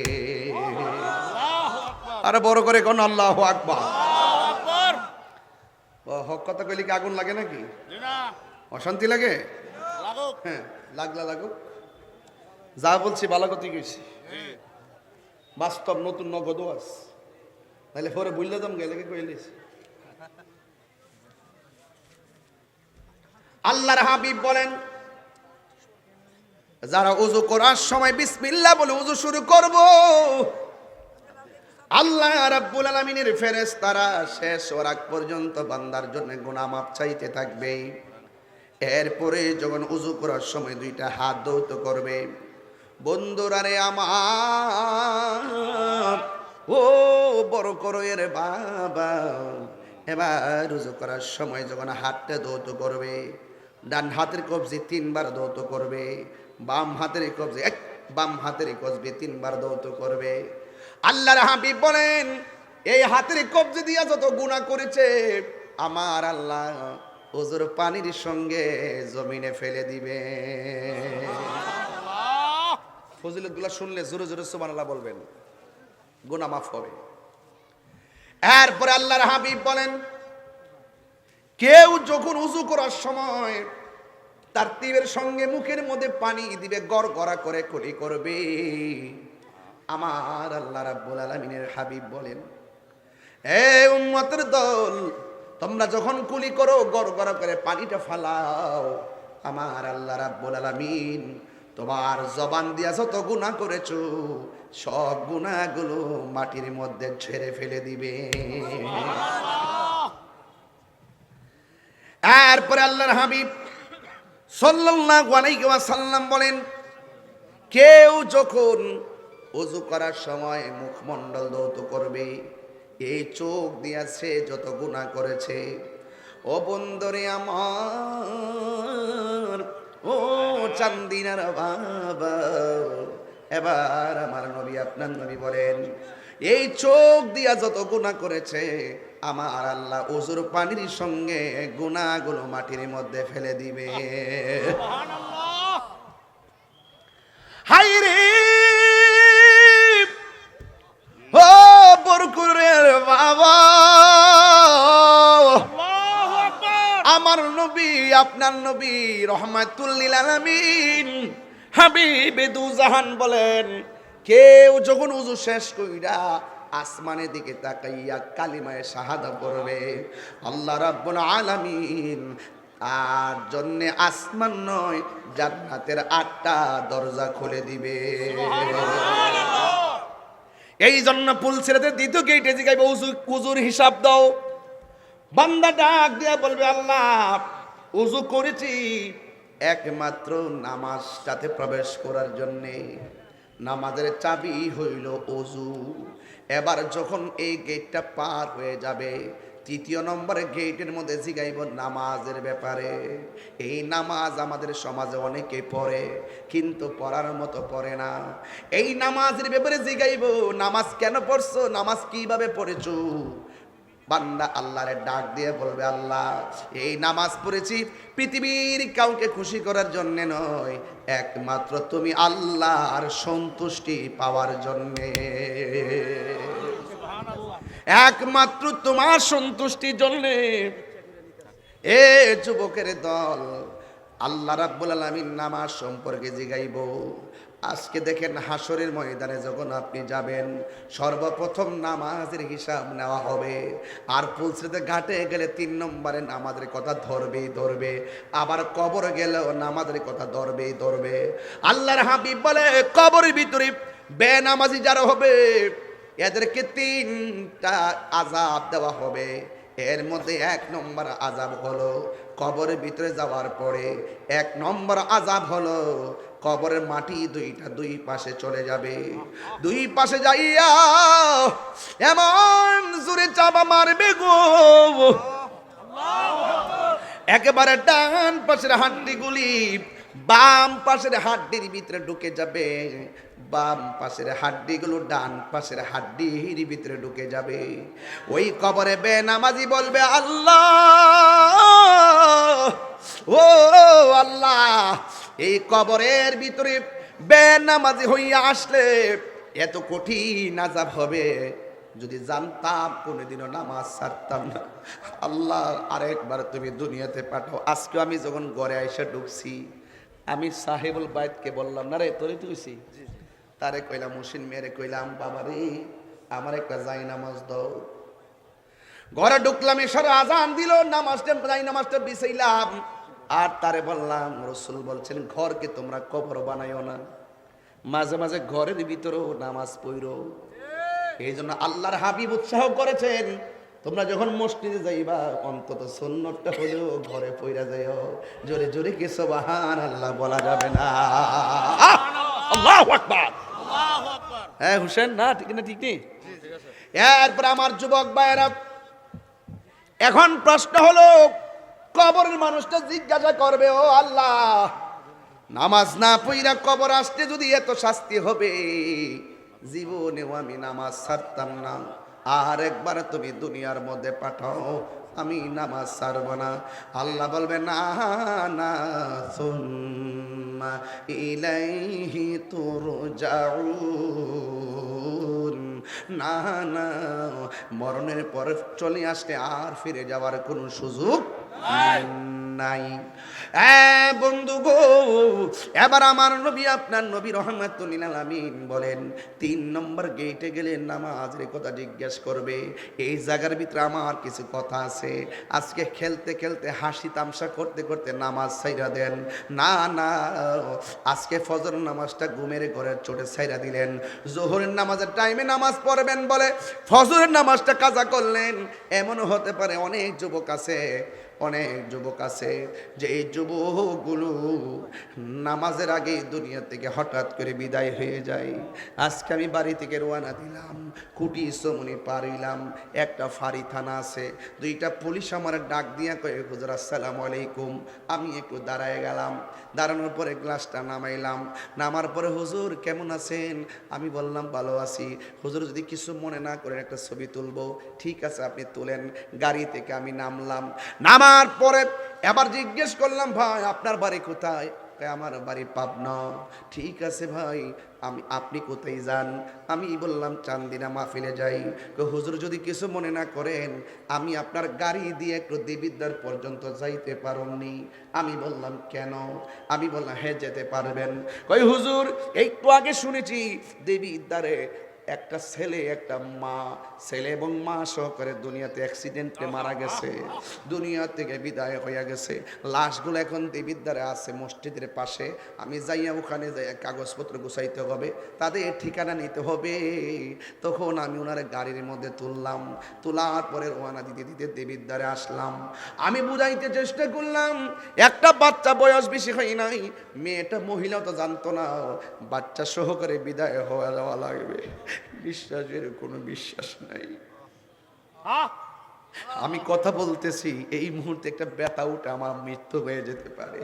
আরে বড় করে কোন আল্লাহু আকবার। হক কথা কইলে কি আগুন লাগে নাকি? অশান্তি লাগে? হ্যাঁ, লাগুক। যা বলছি ভালো কথাই কইছি, বাস্তব নতুন নগদ ওয়াজ, তাহলে পরে বুঝলে দম গেলে কি কইলিস। আল্লাহর হাবিব বলেন যারা ওযু করার সময় বিসমিল্লাহ বলে ওযু শুরু করব, আল্লাহ রাব্বুল আলামিনের ফেরেশতারা শেষ হওয়ার আগ পর্যন্ত বান্দার জন্য গুনাহ মাফ চাইতে থাকবে। এরপরে যখন ওযু করার সময় দুইটা হাত ধৌত করবে, বন্ধুরা রে আমার, ও বড় করো এর বাবা, এবার ওযু করার সময় যখন হাতটা ধৌত করবে, ডান হাতের কবজি 3 বার ধৌত করবে, বাম হাতের কবজি বাম হাতের কবজি 3 বার ধৌত করবে। আল্লাহর হাবিব বলেন এই হাতের কবজি দিয়া যত গুনাহ করেছে আমার আল্লাহ ওযুর পানির সঙ্গে জমিনে ফেলে দিবে। ফজিলতগুলো শুনলে জোরে জোরে সুবহানাল্লাহ বলবেন, গুনাহ মাফ হবে। এরপরে আল্লাহর হাবিব বলেন কেউ যখন ওযু করার সময় তারতিবের সঙ্গে মুখের মধ্যে পানি দিবে, গড়গড়া করে কুলি করবে, আমার আল্লাহ রাব্বুল আলামিনের হাবিব বলেন হে উম্মতের দল, তোমরা যখন কুলি করো গড়গড়া করে পানিটা ফালাও, আমার আল্লাহ রাব্বুল আলামিন তোমার জবান দিয়া যত গুনাহ করেছো সব গুনাহগুলো মাটির মধ্যে ঝেড়ে ফেলে দিবে। এরপরে আল্লাহর হাবিব সাল্লাল্লাহু আলাইহি ওয়াসাল্লাম বলেন, কেউ যখন ওযু করার সময় মুখমণ্ডল ধৌত করবে, এই চোখ দিয়া সে যত গুনাহ করেছে, ও বন্দরে আমার, ও চান্দিনার বাবা, এবার আমার নবী আপনার নবী বলেন, এই চোখ দিয়া যত গুনাহ করেছে আমার আল্লাহ ওযুর পানির সঙ্গে গুনাহগুলো মাটির মধ্যে ফেলে দিবে। সুবহানাল্লাহ। হায় রে ও বরকুরের বাবা, আল্লাহু আকবার। আমার নবী আপনার নবী রহমাতুল লিল আলামিন হাবিবে দু জাহান বলেন, কেউ যখন ওযু শেষ কইরা আসমানের দিকে তাকাইয়া কালিমায়ে শাহাদা পড়বে, আল্লাহ রাব্বুল আলামিন তার জন্য আসমান নয় জান্নাতের 8টা দরজা খুলে দিবে। এই জন্য পুলসিরাতের দ্বিতীয় গেটে জিগাইবে, ওযুর হিসাব দাও। বান্দা ডাক দিয়া বলবে, আল্লাহ ওযু করেছি একমাত্র নামাজটাতে প্রবেশ করার জন্যে, নামাজের চাবি হইল ওযু। এবার যখন এই গেটটা পার হয়ে যাবে, তৃতীয় নম্বরে গেটের মধ্যে জিগাইব নামাজের ব্যাপারে। এই নামাজ আমাদের সমাজে অনেকে পড়ে, কিন্তু পড়ার মতো পড়ে না। এই নামাজের ব্যাপারে জিগাইব, নামাজ কেন পড়ছো, নামাজ কিভাবে পড়েছো। বান্দা আল্লাহরে ডাক দিয়ে বলবে, আল্লাহ এই নামাজ পড়েছি পৃথিবীর কাউকে খুশি করার জন্য নয়, একমাত্র তুমি আল্লাহর সন্তুষ্টি পাওয়ার জন্যে, একমাত্র তোমার সন্তুষ্টির জন্যে। এ যুবকের দল, আল্লাহ রাব্বুল আলামিন নামাজ সম্পর্কে জিগাইব। আজকে দেখেন হাসরের ময়দানে যখন আপনি যাবেন, সর্বপ্রথম নামাজের হিসাব নেওয়া হবে। আর পুলসিরাতে ঘাটে গেলে 3 নম্বরে নামাজের কথা ধরবে, আবার কবর গেলেও নামাজের কথা ধরবে। আল্লাহর হাবিব বলে, কবরের ভিতরে বেনামাজি যারা হবে এদেরকে 3টা আযাব দেওয়া হবে। এর মধ্যে 1 নম্বর আযাব হলো কবরের ভিতরে যাওয়ার পরে, 1 নম্বর আযাব হলো কবরের মাটি দুইটা দুই পাশে চলে যাবে। দুই পাশে যাইয়া এমন জোরে চাপা মারবে গো, একেবারে ডান পাশের হাড্ডিগুলি বাম পাশের হাড্ডির ভিতরে ঢুকে যাবে, বাম পাশের হাড্ডিগুলো ডান পাশের হাড্ডির ভিতরে ঢুকে যাবে। ওই কবরে বেনামাজি বলবে, আল্লাহ ও আল্লাহ, এই কবরের ভিতরে বেনামাজি হইয়া আসলে এত কঠিন আযাব হবে, যদি জানতাম কোনোদিনও নামাজ ছাড়তাম না। আল্লাহ আরেকবার তুমি দুনিয়াতে পাঠাও। আজকে আমি যখন ঘরে আইসা ঢুকছি, আমি সাহেবুল বাইতকে বললাম, না রে তোরে তুইছি, তারে কইলাম, মুসিন মেরে কইলাম, বাবা রে আমার একটা যাই নামাজ দাও। ঘরে ঢুকলাম, এসর আজান দিল, নামাজটা যাই নামাজটা বিছাইলাম। আর তারে বললাম, রাসূল বলছেন ঘরকে তোমরা কবর বানাইও না, মাঝে মাঝে ঘরের ভিতরেও নামাজ পড়ো। এই জন্য আল্লাহর হাবিব উৎসাহ করেছেন, তোমরা যখন মসজিদে যাইবা অন্তত সুন্নতটা হলেও ঘরে পইরা যাইও। জোরে জোরে কি সুবহানাল্লাহ বলা যাবে না? আল্লাহু আকবার, আল্লাহু আকবার। হ্যাঁ হুসেন, না ঠিক না? ঠিক নেই। এরপর আমার যুবক ভাইয়েরা, এখন প্রশ্ন হলো, কবরের মানুষটা জিজ্ঞাসা করবে, ও আল্লাহ নামাজ না পইরা কবর আসতে যদি এত শাস্তি হবে, জীবনেও আমি নামাজ ছাড়তাম না, আর একবার তুমি দুনিয়ার মধ্যে পাঠাও, আমি নামাজ ছাড়ব না। আল্লাহ বলবে, না না, সুম্মা ইলাইহি তুরজাউন, না না, মরণের পর চলে আসলে আর ফিরে যাওয়ার কোনো সুযোগ নাই। বন্ধু গো, এবার আমার নবী আপনার নবী রাহমাতুল লিল আলামিন বলেন, 3 নম্বর গেটে গেলে নামাজের কথা জিজ্ঞেস করবে। এই জায়গার ভিতরে আমার কিছু কথা আছে। আজকে খেলতে খেলতে হাসি তামসা করতে করতে নামাজ ছাইরা দেন, না না, আজকে ফজর নামাজটা ঘুমের ঘরের চোটে ছাইরা দিলেন, জোহরের নামাজের টাইমে নামাজ পড়বেন বলে ফজরের নামাজটা কাজা করলেন। এমনও হতে পারে অনেক যুবক আছে অনেক যুবক আছে যে এই যুবকগুলো নামাজের আগে দুনিয়া থেকে হঠাৎ করে বিদায় হয়ে যায়। আজকে আমি বাড়ি থেকে রওনা দিলাম, কুটি সমনি পার হইলাম, একটা ফাঁড়ি থানা আছে, দুইটা পুলিশ আমার ডাক দিয়া কয়ে হুজুর আসসালামু আলাইকুম। আমি একটু দাঁড়ায় গেলাম, দাঁড়ানোর পরে গ্লাসটা নামাইলাম, নামার পরে হুজুর কেমন আছেন? আমি বললাম ভালো আছি। হুজুর যদি কিছু মনে না করেন একটা ছবি তুলবো। ঠিক আছে আপনি তুলেন। গাড়ি থেকে আমি নামলাম, নামার পরে এবার জিজ্ঞেস করলাম ভাই আপনার বাড়ি কোথায়? আমার বাড়ি পাবনা। ঠিক আছে ভাই, আপনি কোথায় যান? আমি বললাম চান্দিনা মাহফিলে যাই। হুজুর যদি কিছু মনে না করেন আমি আপনার গাড়ি দিয়ে একটু দেবিদ্বার পর্যন্ত যাইতে পারেননি। আমি বললাম কেন? আমি বললাম হ্যাঁ যেতে পারবেন। কই হুজুর একটু আগে শুনেছি দেবিদ্বারে একটা ছেলে একটা মা, ছেলে এবং মা সহকারে দুনিয়াতে অ্যাক্সিডেন্টে মারা গেছে, দুনিয়া থেকে বিদায় হয়ে গেছে। লাশগুলো এখন দেবিদ্বারে আছে মসজিদের পাশে। আমি যাইয়া ওখানে যাইয়া কাগজপত্র গুছাইতে হবে, তাদের ঠিকানা নিতে হবে। তখন আমি ওনার গাড়ির মধ্যে তুললাম, তোলার পরে রওনা দিতে দিতে দেবিদ্বারে আসলাম। আমি বুঝাইতে চেষ্টা করলাম একটা বাচ্চা বয়স বেশি হয় নাই, মেয়েটা মহিলাও তো জানতো না বাচ্চা সহকারে বিদায় হওয়া যাওয়া লাগবে। বিশ্বাসের কোনো বিশ্বাস নাই। আমি কথা বলতেছি এই মুহূর্তে একটা ব্যথা উঠে আমার মৃত্যু হয়ে যেতে পারে।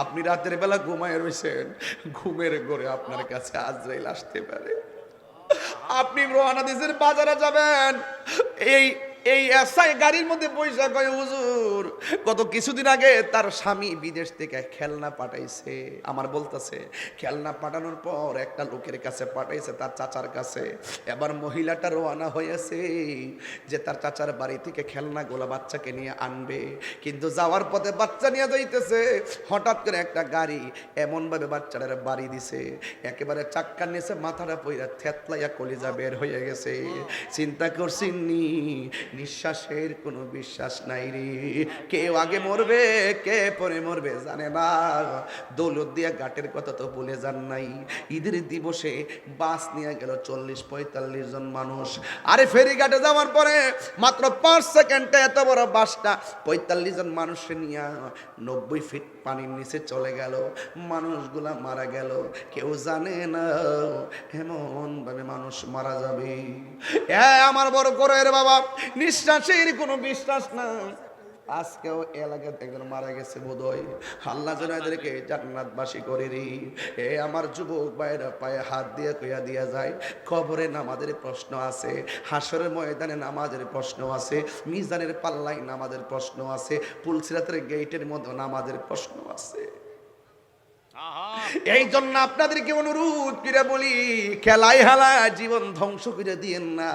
আপনি রাতের বেলা ঘুমায় রয়েছেন, ঘুমের ঘরে আপনার কাছে আজরাইল আসতে পারে। আপনি রওনা দিয়েছেন বাজারে যাবেন, এই এই এসআই গাড়ির মধ্যে পয়সা কয় হুজুর কত কিছুদিন আগে তার স্বামী বিদেশ থেকে খেলনা পাঠাইছে। আমার বলতেছে খেলনা পাঠানোর পর একটা লোকের কাছে পাঠাইছে, তার চাচার কাছে। এবার মহিলাটা রওনা হয়েছে যে তার চাচার বাড়ি থেকে খেলনাগুলো বাচ্চাকে নিয়ে আনবে, কিন্তু যাওয়ার পথে বাচ্চা নিয়ে যাইতেছে, হঠাৎ করে একটা গাড়ি এমনভাবে বাচ্চাটার বাড়ি দিছে, একেবারে চাক্কার নিচে মাথাটা পইরা থেতলাইয়া কলিজা বের হয়ে গেছে। চিন্তা করছিনি নিঃশ্বাসের কোনো বিশ্বাস নাই রে, কেউ আগে মরবে কে পরে মরবে জানে না। দৌলত দিয়া ঘাটের কথা তো বলে যান নাই, ঈদের দিবসে বাস নিয়ে গেল 40-45 জন মানুষ। আরে ফেরিঘাটে যাওয়ার পরে মাত্র 5 সেকেন্ডে এত বড় বাসটা 45 জন মানুষকে নিয়ে 90 ফিট পানির নিচে চলে গেল, মানুষগুলা মারা গেল। কেউ জানে না এমন ভাবে মানুষ মারা যাবে। আমার বড় করে বাবা নিঃশ্বাসের কোনো বিশ্বাস না। আজকেও এলাকাতে একজন মারা গেছে বোধহয়, আল্লাহ যেন এদেরকে জান্নাতবাসী করে রে। আমার যুবক ভাইরা পায়ে হাত দিয়ে কইয়া দিয়া যায় কবরে নামাজের প্রশ্ন আছে, হাসরের ময়দানে নামাজের প্রশ্ন আছে, মিজানের পাল্লায় নামাজের প্রশ্ন আছে, পুলসিরাতের গেটের মধ্যে নামাজের প্রশ্ন আছে। এই জন্য আপনাদেরকে অনুরোধ করে বলি খেলায় হেলায় জীবন ধ্বংস করে দিয়েন না।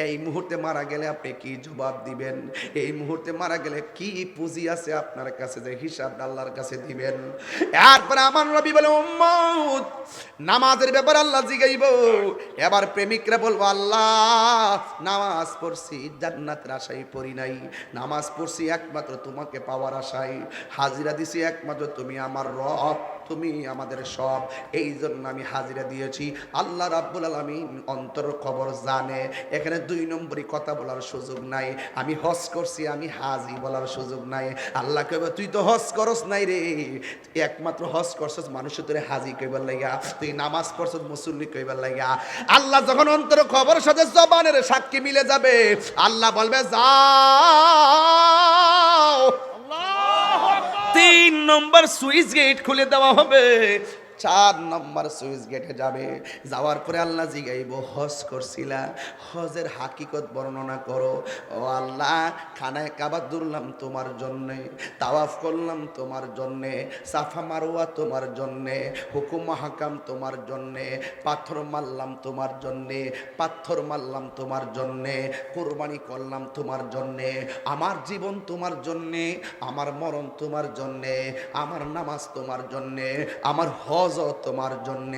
এই মুহূর্তে মারা গেলে আপনি কি জবাব দিবেন? এই মুহূর্তে মারা গেলে কি পুঁজি আছে আপনার কাছে যে হিসাব আল্লাহর কাছে দিবেন? এরপরে আমার নবী বলে উম্মত নামাজের ব্যাপারে আল্লাহ জিগাইব। এবার প্রেমিকরা বলবো আল্লাহ নামাজ পড়ছি জান্নাতের আশায় পড়ি নাই, নামাজ পড়ছি একমাত্র তোমাকে পাওয়ার আশায়, হাজিরা দিছি একমাত্র তুমি আমার রব, তুমি আমাদের সব, এই জন্য আমি হাজিরা দিয়েছি। আল্লাহ রাব্বুল আলামিন অন্তর খবর জানে, এখানে 2 নম্বরই কথা বলার সুযোগ নাই। আমি হজ করছি আমি হাজি বলার সুযোগ নাই। আল্লাহ কইবে তুই তো হজ করস নাই রে, একমাত্র হজ করছস মানুষের তোরে হাজি কইবার লাগা, তুই নামাজ পড়ছস মুসল্লি কইবার লাগা। আল্লাহ যখন অন্তর খবর সাথে জবানের সাক্ষী মিলে যাবে, আল্লাহ বলবে যাও, 3 নম্বর সুইচ গেট খুলে দেওয়া হবে। 4 নম্বর সুইচ গেটে যাবে, যাওয়ার পরে আল্লাহ জিগাইব হজ করছিলা, হজের হাকিকত বর্ণনা করো। ও আল্লাহ খানায় কাবা দুরলাম তোমার জন্যে, তাওয়াফ করলাম তোমার জন্যে, সাফা মারওয়া তোমার জন্যে, হুকুম হাকাম তোমার জন্যে, পাথর মারলাম তোমার জন্যে, পাথর মারলাম তোমার জন্যে, কোরবানি করলাম তোমার জন্যে, আমার জীবন তোমার জন্যে, আমার মরণ তোমার জন্যে, আমার নামাজ তোমার জন্যে, আমার হজ হজ তোমার জন্য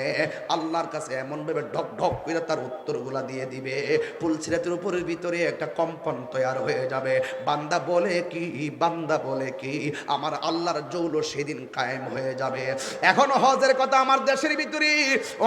আল্লাহর কাছে এমন ভাবে ঢক ঢক করে তার উত্তরগুলা দিয়ে দিবে, পুলসিরাতের উপরের ভিতরে একটা কম্পন তৈরি হয়ে যাবে। বান্দা বলে কি, বান্দা বলে কি, আমার আল্লাহর জৌল সেদিন কায়েম হয়ে যাবে। এখন হজের কথা আমার দেশের ভিতরে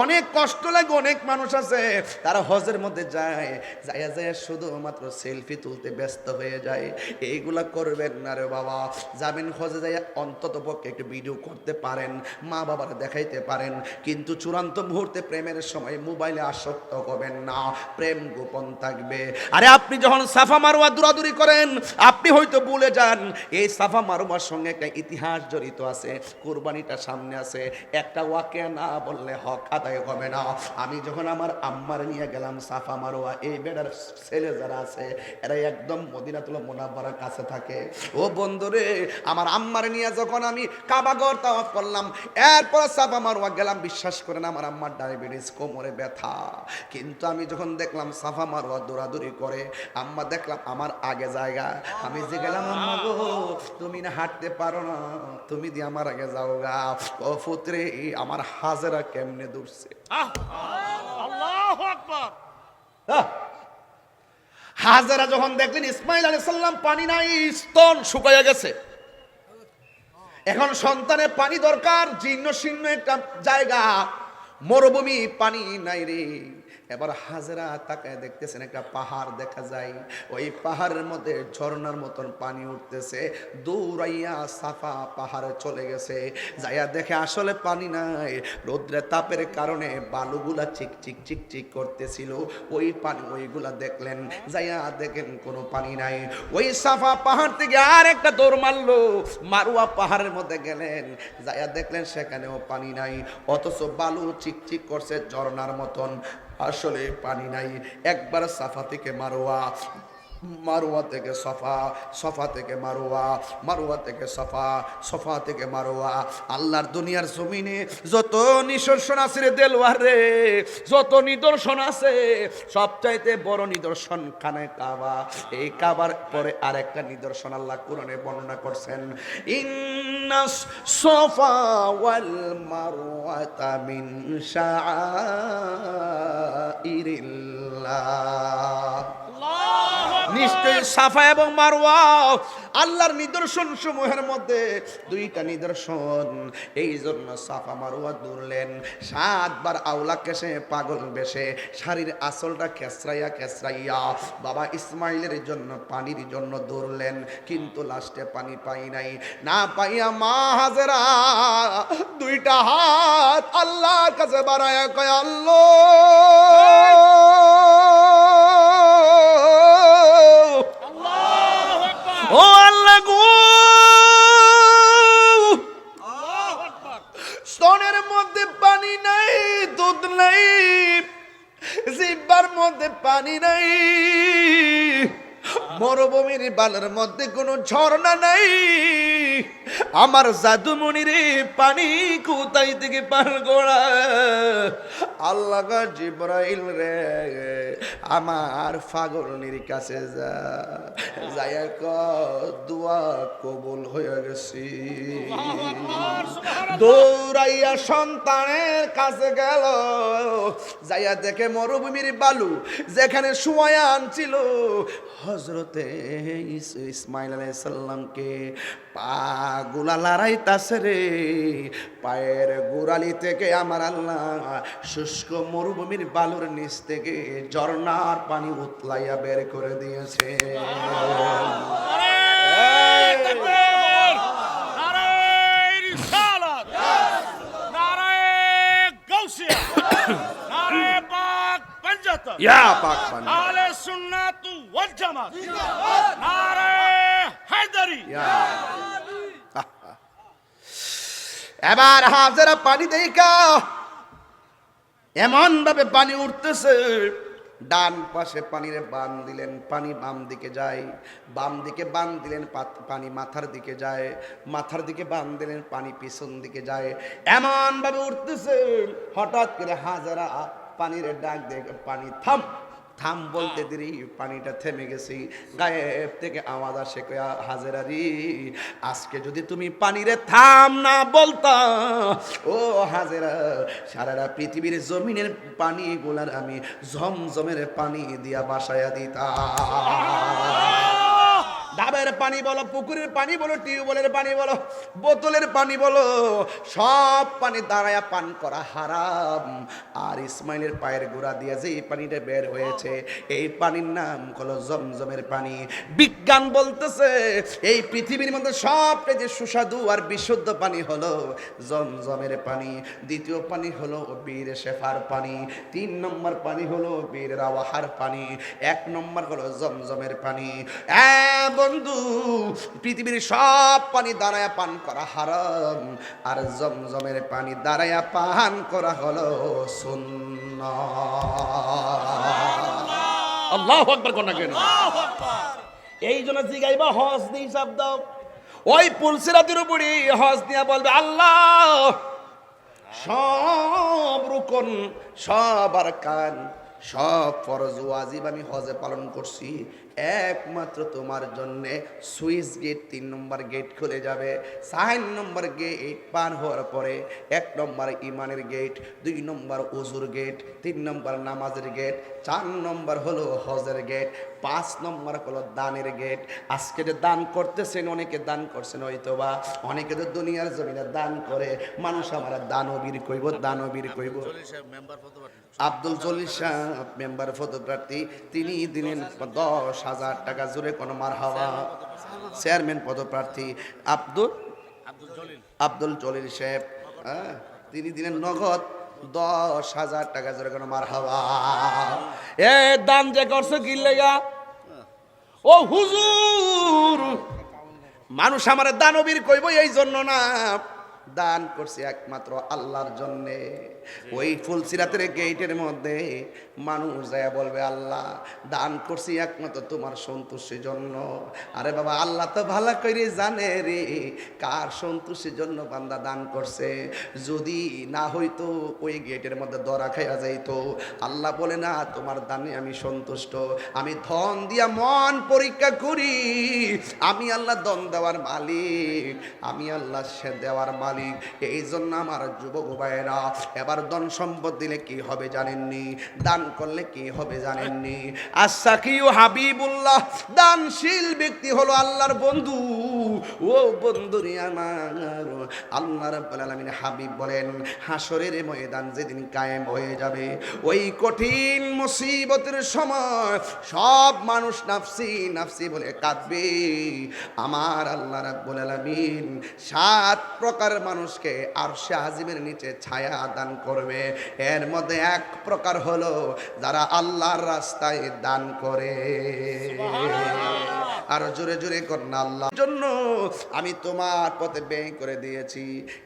অনেক কষ্ট লাগে, অনেক মানুষ আছে তারা হজের মধ্যে যায়, যায় যায় শুধুমাত্র সেলফি তুলতে ব্যস্ত হয়ে যায়। এইগুলা করবেন না রে বাবা। যাবেন হজে যায় অন্তত পক্ষে একটু ভিডিও করতে পারেন, মা বাবার দেখাইতে পারেন, কিন্তু চূড়ান্ত মুহূর্তে প্রেমের সময় মোবাইলে আসক্ত হবেন না, প্রেম গোপন থাকবে। আরে আপনি যখন সাফা মারওয়া দৌড়াদৌড়ি করেন, আপনি হয়তো ভুলে যান এই সাফা মারওয়ার সঙ্গে একটা ইতিহাস জড়িত আছে, কুরবানিটা সামনে আছে। একটা ওয়াকিয়া না বললে হক আদায় হবে না। আমি যখন আমার আম্মার নিয়ে গেলাম সাফা মারওয়া, এই বেড়ার ছেলে যারা আছে এরা একদম মদিনাতুল মুনাওয়ারার কাছে থাকে। ও বন্ধুরে, আমার আম্মার নিয়ে যখন আমি কাবাগর তাওয়াফ করলাম, এরপর সাফা মারওয়া গেলাম, বিশ্বাস করেন আমার আম্মার ডায়াবেটিস, কোমরে ব্যথা। কিন্তু আমি যখন দেখলাম সাফা মারওয়া দৌড়াদৌড়ি করে, আম্মা দেখলাম আমার আগে জায়গা, আমি যে গেলাম, আম্মা গো তুমি না হাঁটতে পারো না, তুমি দিয়ে আমার আগে যাও গা। ও পুত্রে, আমার হাজেরা কেমনে দৌড়ছে। আল্লাহু আকবার। হাজেরা যখন দেখলেন ইসমাইল আলাইহিস সালাম পানি নাই, স্তন শুকিয়ে গেছে, এখন সন্তানের পানি দরকার, জীর্ণ শীর্ণ একটা জায়গা, মরুভূমি, পানি নাই রে। এবার হাজেরা তাকায় দেখতেছেন একটা পাহাড় দেখা যায়, ওই পাহাড়ের মধ্যে ঝর্ণার মতন পানি উঠতেছে। দৌড়াইয়া সাফা পাহাড়ে চলে গেছে, যাইয়া দেখে আসলে পানি নাই, রৌদ্রের তাপের কারণে বালুগুলা চিকচিক চিকচিক করতেছিল, ওই পানি ওইগুলা দেখলেন, যাইয়া দেখেন কোনো পানি নাই। ওই সাফা পাহাড় থেকে আর একটা দৌড় মারলো, মারওয়া পাহাড়ের মধ্যে গেলেন, যাইয়া দেখলেন সেখানেও পানি নাই, অথচ বালু চিকচিক করছে ঝর্ণার মতন, আসলে পানি নাই। একবার সাফা থেকে মারওয়া, মারওয়া থেকে সফা, সফা থেকে মারওয়া, মারওয়া থেকে সফা, সফা থেকে মারওয়া। আল্লাহর দুনিয়ার জমিনে যত নিদর্শন আছে রে দেলওয়ার রে, যত নিদর্শন আছে, সবচাইতে বড় নিদর্শন খানে কাবা। এই কাবার পরে আরেকটা নিদর্শন আল্লাহ কোরআনে বর্ণনা করছেন, ইন্নাস সফা ওয়াল মারওয়াতা মিন শাআইরিল্লাহ। নিশ্চয়ই সাফা এবং মারওয়া আল্লাহর নিদর্শন সমূহের মধ্যে দুইটা নিদর্শন। এই জন্য সাফা মারওয়া দৌড়লেন 7 বার আওলা কেশে পাগল বেশে, শাড়ির আসলটা খেসরাইয়া খেসরাইয়া বাবা ইসমাইলের জন্য পানির জন্য দৌড়লেন, কিন্তু লাস্টে পানি পাই নাই। না পাইয়া মা হাজেরা দুইটা হাত আল্লাহর কাছে বাড়ায়া কয়, ও আল্লাহ গো, স্তনের মধ্যে পানি নাই, দুধ নাই, জিহ্বার মধ্যে পানি নাই, মরুভূমির বালের মধ্যে কোনো ঝর্ণা নাই, আমার জাদুমণির পানি কোথায় থেকে পার করা। আল্লাহ গো জিবরাইল রে, আমার পাগলনির কাছে যা, যাইয়া দোয়া কবুল হয়ে গেছি। দৌড়াইয়া সন্তানের কাছে গেল, যাইয়া দেখে মরুভূমির বালু, যেখানে শুয়ায়া আনছিল হযরতে ইসমাইল আলাইহিস সালামকে, পা গুলা লড়াইতাছে রে, পায়ের গোড়ালি থেকে আমার আল্লাহ শুষ্ক মরুভূমির বালুর নিচ থেকে ঝর্ণার পানি উতলাইয়া বের করে দিয়েছে। ইয়া পাক পানি আহলে সুন্নাত ওয়াল জামাত, নারে হায়দারি। এবার হাজেরা পানি দেখা এমন ভাবে পানি উঠতেছে, ডান পাশে পানিরে বান দিলেন, পানি বাম দিকে যায়, বাম দিকে বান দিলেন, পানি মাথার দিকে যায়, মাথার দিকে বান দিলেন, পানি পিছন দিকে যায়, এমন ভাবে উঠতেছে। হঠাৎ করে হাজেরা পানির ডাক দেখে, পানি থাম, থাম বলতে দেরি পানিটা থেমে গেছি, গায়েব থেকে আওয়াজ আসে, কয়া হাজেরা রে, আজকে যদি তুমি পানিরে থাম না বলতা, ও হাজেরা, সারাটা পৃথিবীর জমিনের পানি গুলার আমি ঝমঝমের পানি দিয়া বাসায়া দিতাম। ডাবের পানি বলো, পুকুরের পানি বলো, টিউবওয়েলের পানি বলো, বোতলের পানি বলো, সব পানি দাঁড়ায়া পান করা হারাম। আর ইসমাইলের পায়ের গোড়া দিয়ে যে এই পানিটা বের হয়েছে, এই পানির নাম হলো জমজমের পানি। বিজ্ঞান বলতেছে এই পৃথিবীর মধ্যে সবচেয়ে যে সুস্বাদু আর বিশুদ্ধ পানি হলো জমজমের পানি। দ্বিতীয় পানি হলো বীর শেফার পানি। 3 নম্বর পানি হলো বীর রাওয়াহার পানি। 1 নম্বর হলো জমজমের পানি। বন্ধু, পৃথিবীর সব পানি দাঁড়ায়া পান করা হারাম, আর জমজমের পানি দাঁড়ায়া পান করা হলো সুন্নাহ। আল্লাহু আকবার কোন কেন? এই জন্য জিগাইবা হজ দিয়ে হিসাব দাও। ওই পুলসিরাতের উপরে হজ দিয়া বলবে, আল্লাহ সব রুকন, সব আরকান, সব ফরজ ওয়াজিব আমি হজে পালন করছি, একমাত্র তোমার জন্যে সুইচ গেট 3 নম্বর গেট খুলে যাবে। 4 নম্বর গেট পার হওয়ার পরে 1 নম্বর ইমানের গেট, 2 নম্বর ওযুর গেট, 3 নম্বর নামাজের গেট, 4 নম্বর হলো হজের গেট, 5 নম্বর হলো দানের গেট। আজকে যে দান করতেছেন, অনেকে দান করছেন হয়তোবা, অনেকে তো দুনিয়ার জমিনে দান করে, মানুষ আমার দানবীর কইব, দানবীর কইব। আব্দুল জলিল সাহেব মেম্বার পদপ্রার্থী, তিনি দিলেন 10,000 টাকা, জুড়ে কোন মারহাবা। চেয়ারম্যান পদপ্রার্থী আব্দুল জলিল সাহেব, তিনি দিলেন নগদ 10,000 টাকা, জুড়ে কোন মারহাবা। এ দান যে করছো কি লেগা? ও হুজুর, মানুষ আমার দানবীর কইব এই জন্য না, দান করছি একমাত্র আল্লাহর জন্যে। ওই ফুলসিরাতের গেটের মধ্যে মানুষ যায় বলবে, আল্লাহ দান করছি একমাত্র তোমার সন্তুষ্টির জন্য। আরে বাবা, আল্লাহ তো ভালো করে জানে রে কার সন্তুষ্টির জন্য বান্দা দান করছে। যদি না হইতো ওই গেটের মধ্যে দরা খাইয়া যাইতো। আল্লাহ বলে না, তোমার দানে আমি সন্তুষ্ট, আমি ধন দিয়া মন পরীক্ষা করি, আমি আল্লাহ ধন দেওয়ার মালিক, আমি আল্লাহ সে দেওয়ার মালিক। এই জন্য আমার যুবক ভাইয়েরা, এবার ধন সম্পদ দিলে কি হবে জানেননি? দান করলে কি হবে জানেননি? আশাকিউ হাবিবুল্লাহ, দানশীল ব্যক্তি হলো আল্লাহর বন্ধু। ও বন্ধুরে আমার, আল্লাহ রাব্বুল আলামিন হাবিব বলেন, হাসরের ময়দান যেদিন কায়েম হয়ে যাবে, ওই কঠিন মুসিবতের সময় সব মানুষ নাফসি নাফসি বলে কাঁদবে। আমার আল্লাহ রাব্বুল আলামিন 7 প্রকার মানুষকে আরশে আজিমের নিচে ছায়া দান করবে। এর মধ্যে 1 প্রকার হলো যারা আল্লাহর রাস্তায় দান করে। আর জোরে জোরে করেন, আল্লাহর জন্য আমি তোমার পথে ব্যয় করে দিয়েছি।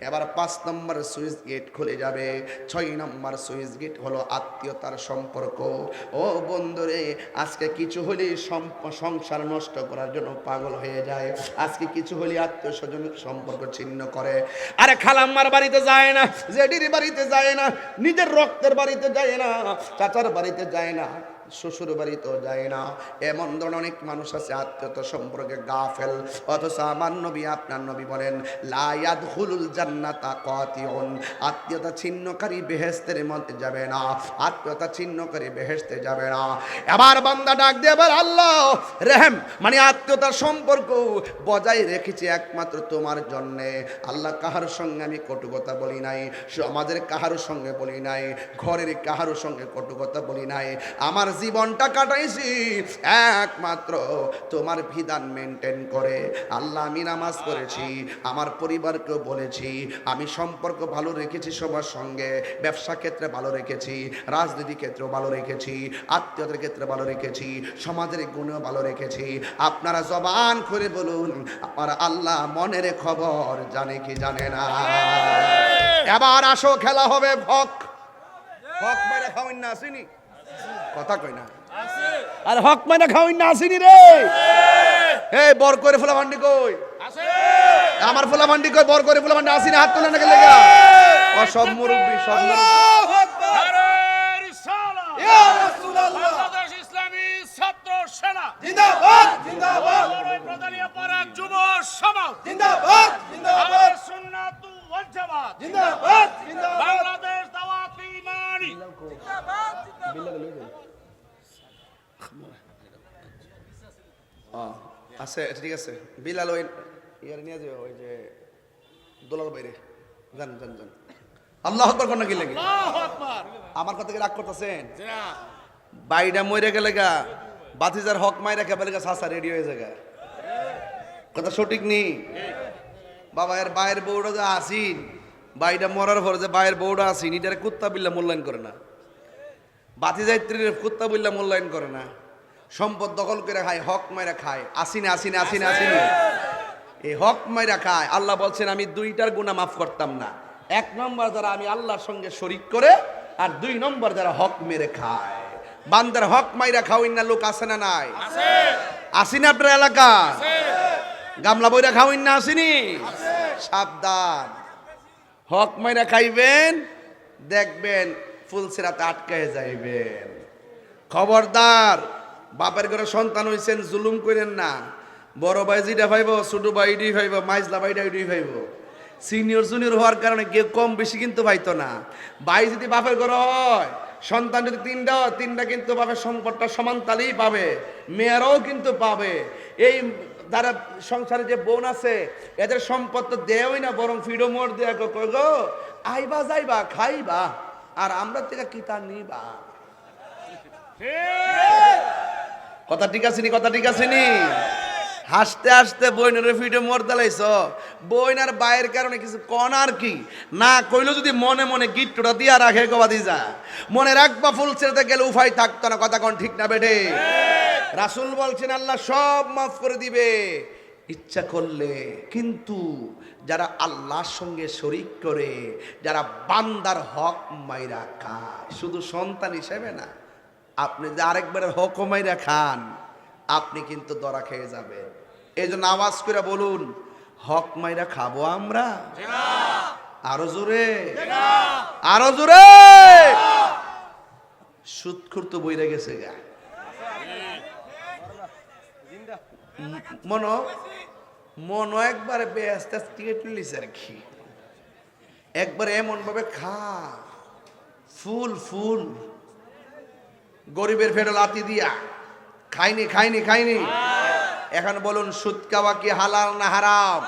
এবার 5 নম্বর সুইচ গেট খুলে যাবে। 6 নম্বর সুইচ গেট হলো আত্মীয়তার সম্পর্ক। ও বন্ধুরে, আজকে কিছু হলে সংসার নষ্ট করার জন্য পাগল হয়ে যায়, আজকে কিছু হলে আত্মীয় স্বজন সম্পর্ক ছিন্ন করে। আরে খালাম্মার বাড়িতে যায় না, জেডির বাড়িতে যায় না, নিজের রক্তের বাড়িতে যায় না, চাচার বাড়িতে যায় না, শ্বশুর বাড়িতেও যায় না। এমন ধরনের অনেক মানুষ আছে আত্মীয়তা সম্পর্কে গাফেল। অথচ আমার নবী, আপনার নবী বলেন, লা ইয়াদখুলুল জান্নাতা কাতিউন, আত্মীয়তা ছিন্নকারী বেহেশতের মধ্যে যাবে না, আত্মীয়তা ছিন্নকারী বেহেশতে যাবে না। এবার বান্দা ডাক দিয়ে বলে, আল্লাহ রহম, মানে আত্মীয়তার সম্পর্ক বজায় রেখেছি একমাত্র তোমার জন্যে। আল্লাহ, কাহার সঙ্গে আমি কটু কথা বলি নাই, সমাজের কাহার সঙ্গে বলি নাই, ঘরের কাহার সঙ্গে কটু কথা বলি নাই, আমার জীবনটা কাটাইছি একমাত্র তোমার বিধান মেনটেন করে। আল্লাহ, আমি নামাজ পড়েছি, আমার পরিবারকেও বলেছি, আমি সম্পর্ক ভালো রেখেছি সবার সঙ্গে, ব্যবসা ক্ষেত্রে ভালো রেখেছি, রাজনীতি ক্ষেত্রেও ভালো রেখেছি, আত্মীয়তার ক্ষেত্রে ভালো রেখেছি, সমাজের গুণেও ভালো রেখেছি। আপনারা জবান করে বলুন, আমার আল্লাহ মনের খবর জানে কি জানে না? এবার আসো, খেলা হবে ভক ভক মেরে খাওয়াই না আসেনি, কথা কই না, আর হক মানে খাওয়াই না আসেনি রে। এই বর করে ফুলা ভান্ডি কই? আমার ফুলা ভান্ডি কই? বর করে ফুলা ভান্ডি আসেনি, হাত তুলে না গেলে গা। ও সব মুরব্বি, সব মুরব্বি। নারে রিসালাত, ইয়া রাসূলুল্লাহ, বাংলাদেশ জিন্দাবাদ জিন্দাবাদ প্রধানিয়া পাড়া যুব সমাজ জিন্দাবাদ জিন্দাবাদ আহলে সুন্নাত ওয়াল জামাত জিন্দাবাদ জিন্দাবাদ বাংলাদেশ দাওয়াত ইমানি আছে ঠিক আছে বিলাল ওই ইয়ার নিয়ে যাবে ওই যে দোলার বাইরে যান যান যান আল্লাহ আকবার কোন কি লাগে আল্লাহু আকবার আমার কথা কি রাগ করতেছেন জিনা বাইডা মইরে গেলে গা বাতিজার হক মাইরা খেপালে গা সাসা রেডি হয়ে যায় কথা সঠিক নেই বাবা এর বাইরের বউটা যা আসিন বাইডা মরার পরে যে বাইরের বউটা আসিন এটারে কুত্তা বিল্লা মূল্যায়ন করে না বাতিজাইত্রীর কুত্তা বিল্লা মূল্যায়ন করে না সম্পদ দখল করে খায় হক মাইরা খায় আসিনে আসিনে আসিনে আসিনে এই হক মাইরা খায় আল্লাহ বলছেন আমি দুইটার গুনাহ মাফ করতাম না এক নম্বর যারা আমি আল্লাহর সঙ্গে শরিক করে আর দুই নম্বর যারা হক মেরে খায় বান্দার হক মাইরা খাওয়াইন না লোক আছে না নাই আছে আসিনি আপনার এলাকা আছে গামলা বইরা খাওয়াইন না আসিনি সাবধান হক মাইরা খাইবেন দেখবেন ফুলসিরাতে আটকায় যাইবেন খবরদার বাপের ঘরে সন্তান হইছেন জুলুম করেন না বড় ভাই যেটা ভাইব ছোট ভাই এটাই ভাইব মাইজলা ভাইটা এটাই ভাইব সিনিয়র জুনিয়র হওয়ার কারণে কেউ কম বেশি কিন্তু পাইতো না ভাই যদি বাপের ঘরে হয় সন্তান যদি তিনটা হয় তিনটা কিন্তু পাবে সম্পদটা সমান তালেই পাবে মেয়েরাও কিন্তু পাবে এই যারা সংসারে যে বোন আছে এদের সম্পদ তো দেওই না বরং ফিডো মোড় দেয়া গো আইবা যাইবা খাইবা আর আমরা থেকে কিতা নিবা কথা ঠিক আছে নি কথা ঠিক আছে নি হাসতে হাসতে বইনের ফিটে মর দালাইছ বইনার বাইরের কারণে কিছু কন আর কি না কইলো যদি মনে মনে গিট্টুটা দিয়া রাখে গবাদি যা মনে রাখবা ফুল ছেড়ে গেলে উফাই থাকতো না কথা কোন ঠিক না বেটে রাসূল বলছেন আল্লাহ সব মাফ করে দিবে ইচ্ছা করলে কিন্তু যারা আল্লাহর সঙ্গে শরিক করে যারা বান্দার হক মাইরা খায় শুধু সন্তান হিসেবে না আপনি যে আরেকবার হক মাইরা খান আপনি কিন্তু ধরা খেয়ে যাবেন এই জন্য আওয়াজ করে বলুন হক মাইরা খাবো আমরা আরো জোরে আরো জোরে সুদখুর তো বইরা গেছে গা মনো একবারে বেস্ত টিকিট নিলিস আর কি একবার এমন ভাবে খা ফুল ফুল গরিবের ফেরো লাতি দিয়া খাইনি খাইনি খাইনি এখন বলুন সুদ খাওয়া কি হালাল না হারাম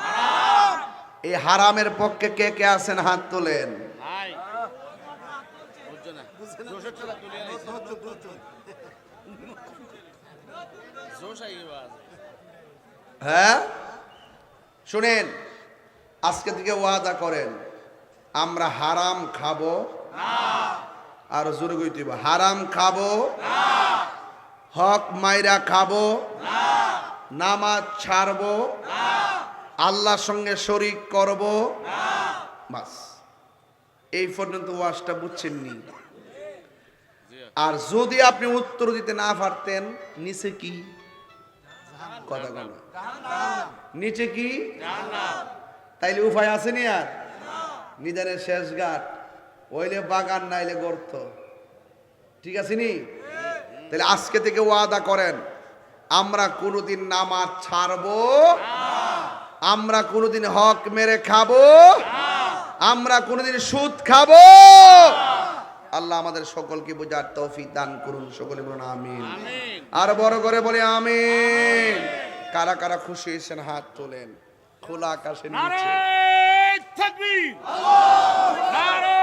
এই হারামের পক্ষে কে কে আছেন হাত তোলেন নাই বুঝছো না জোশের চলা তুলে আইছে জোশ আই বাস হ্যাঁ শুনেন আজকে থেকে ওয়াদা করেন আমরা হারাম খাবো না আর জোরে কইতে হবে হারাম খাবো না হক মাইরা খাবো না নামাজ ছাড়বো না আল্লাহর সঙ্গে শরিক করব না বাস এই পর্যন্ত ওয়াজটা বুঝছেন নি আর যদি আপনি উত্তর দিতে না পারতেন নিচে কি কথা বলেন নিচে কি তাইলে উপায় আসেনি আর নিদানের শেষ ঘাট ওইলে বাগান নাইলে গর্ত ঠিক আছে নি তাহলে আজকে থেকে ওয়াদা করেন আমরা কোনোদিন নামাজ ছাড়বো আমরা কোনোদিন হক মেরে খাবো আমরা কোনোদিন সুদ খাবো আল্লাহ আমাদের সকলকে বোঝার তৌফিক দান করুন সকলে বলুন আমিন আর বড় করে বলে আমিন কারা কারা খুশি হয়েছেন হাত তোলেন খোলা আকাশের নিচে নারে তাকবীর নারে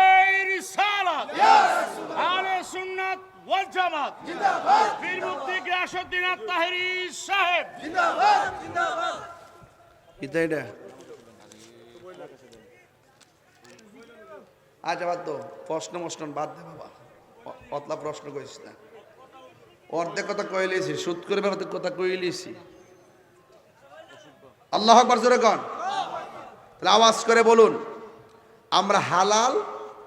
রিসালাত আহলে সুন্নাত ওয়াল জামাত জিন্দাবাদ পীর মুফতি গিয়াসউদ্দিন আত-তাহেরি সাহেব জিন্দাবাদ জিন্দাবাদ এটা আজ আবার তো প্রশ্ন বাদ দে বাবা অতলা প্রশ্ন কইস না অর্ধেক কথা কইলেছি সুদ করে অর্ধেক কথা কইলেছি আল্লাহু আকবার জোরে কোন তাহলে আওয়াজ করে বলুন আমরা হালাল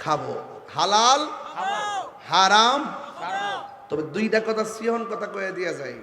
খাবো হালাল হারাম তবে দুইটা কথা সিহন কথা কয়ে দিয়া যায়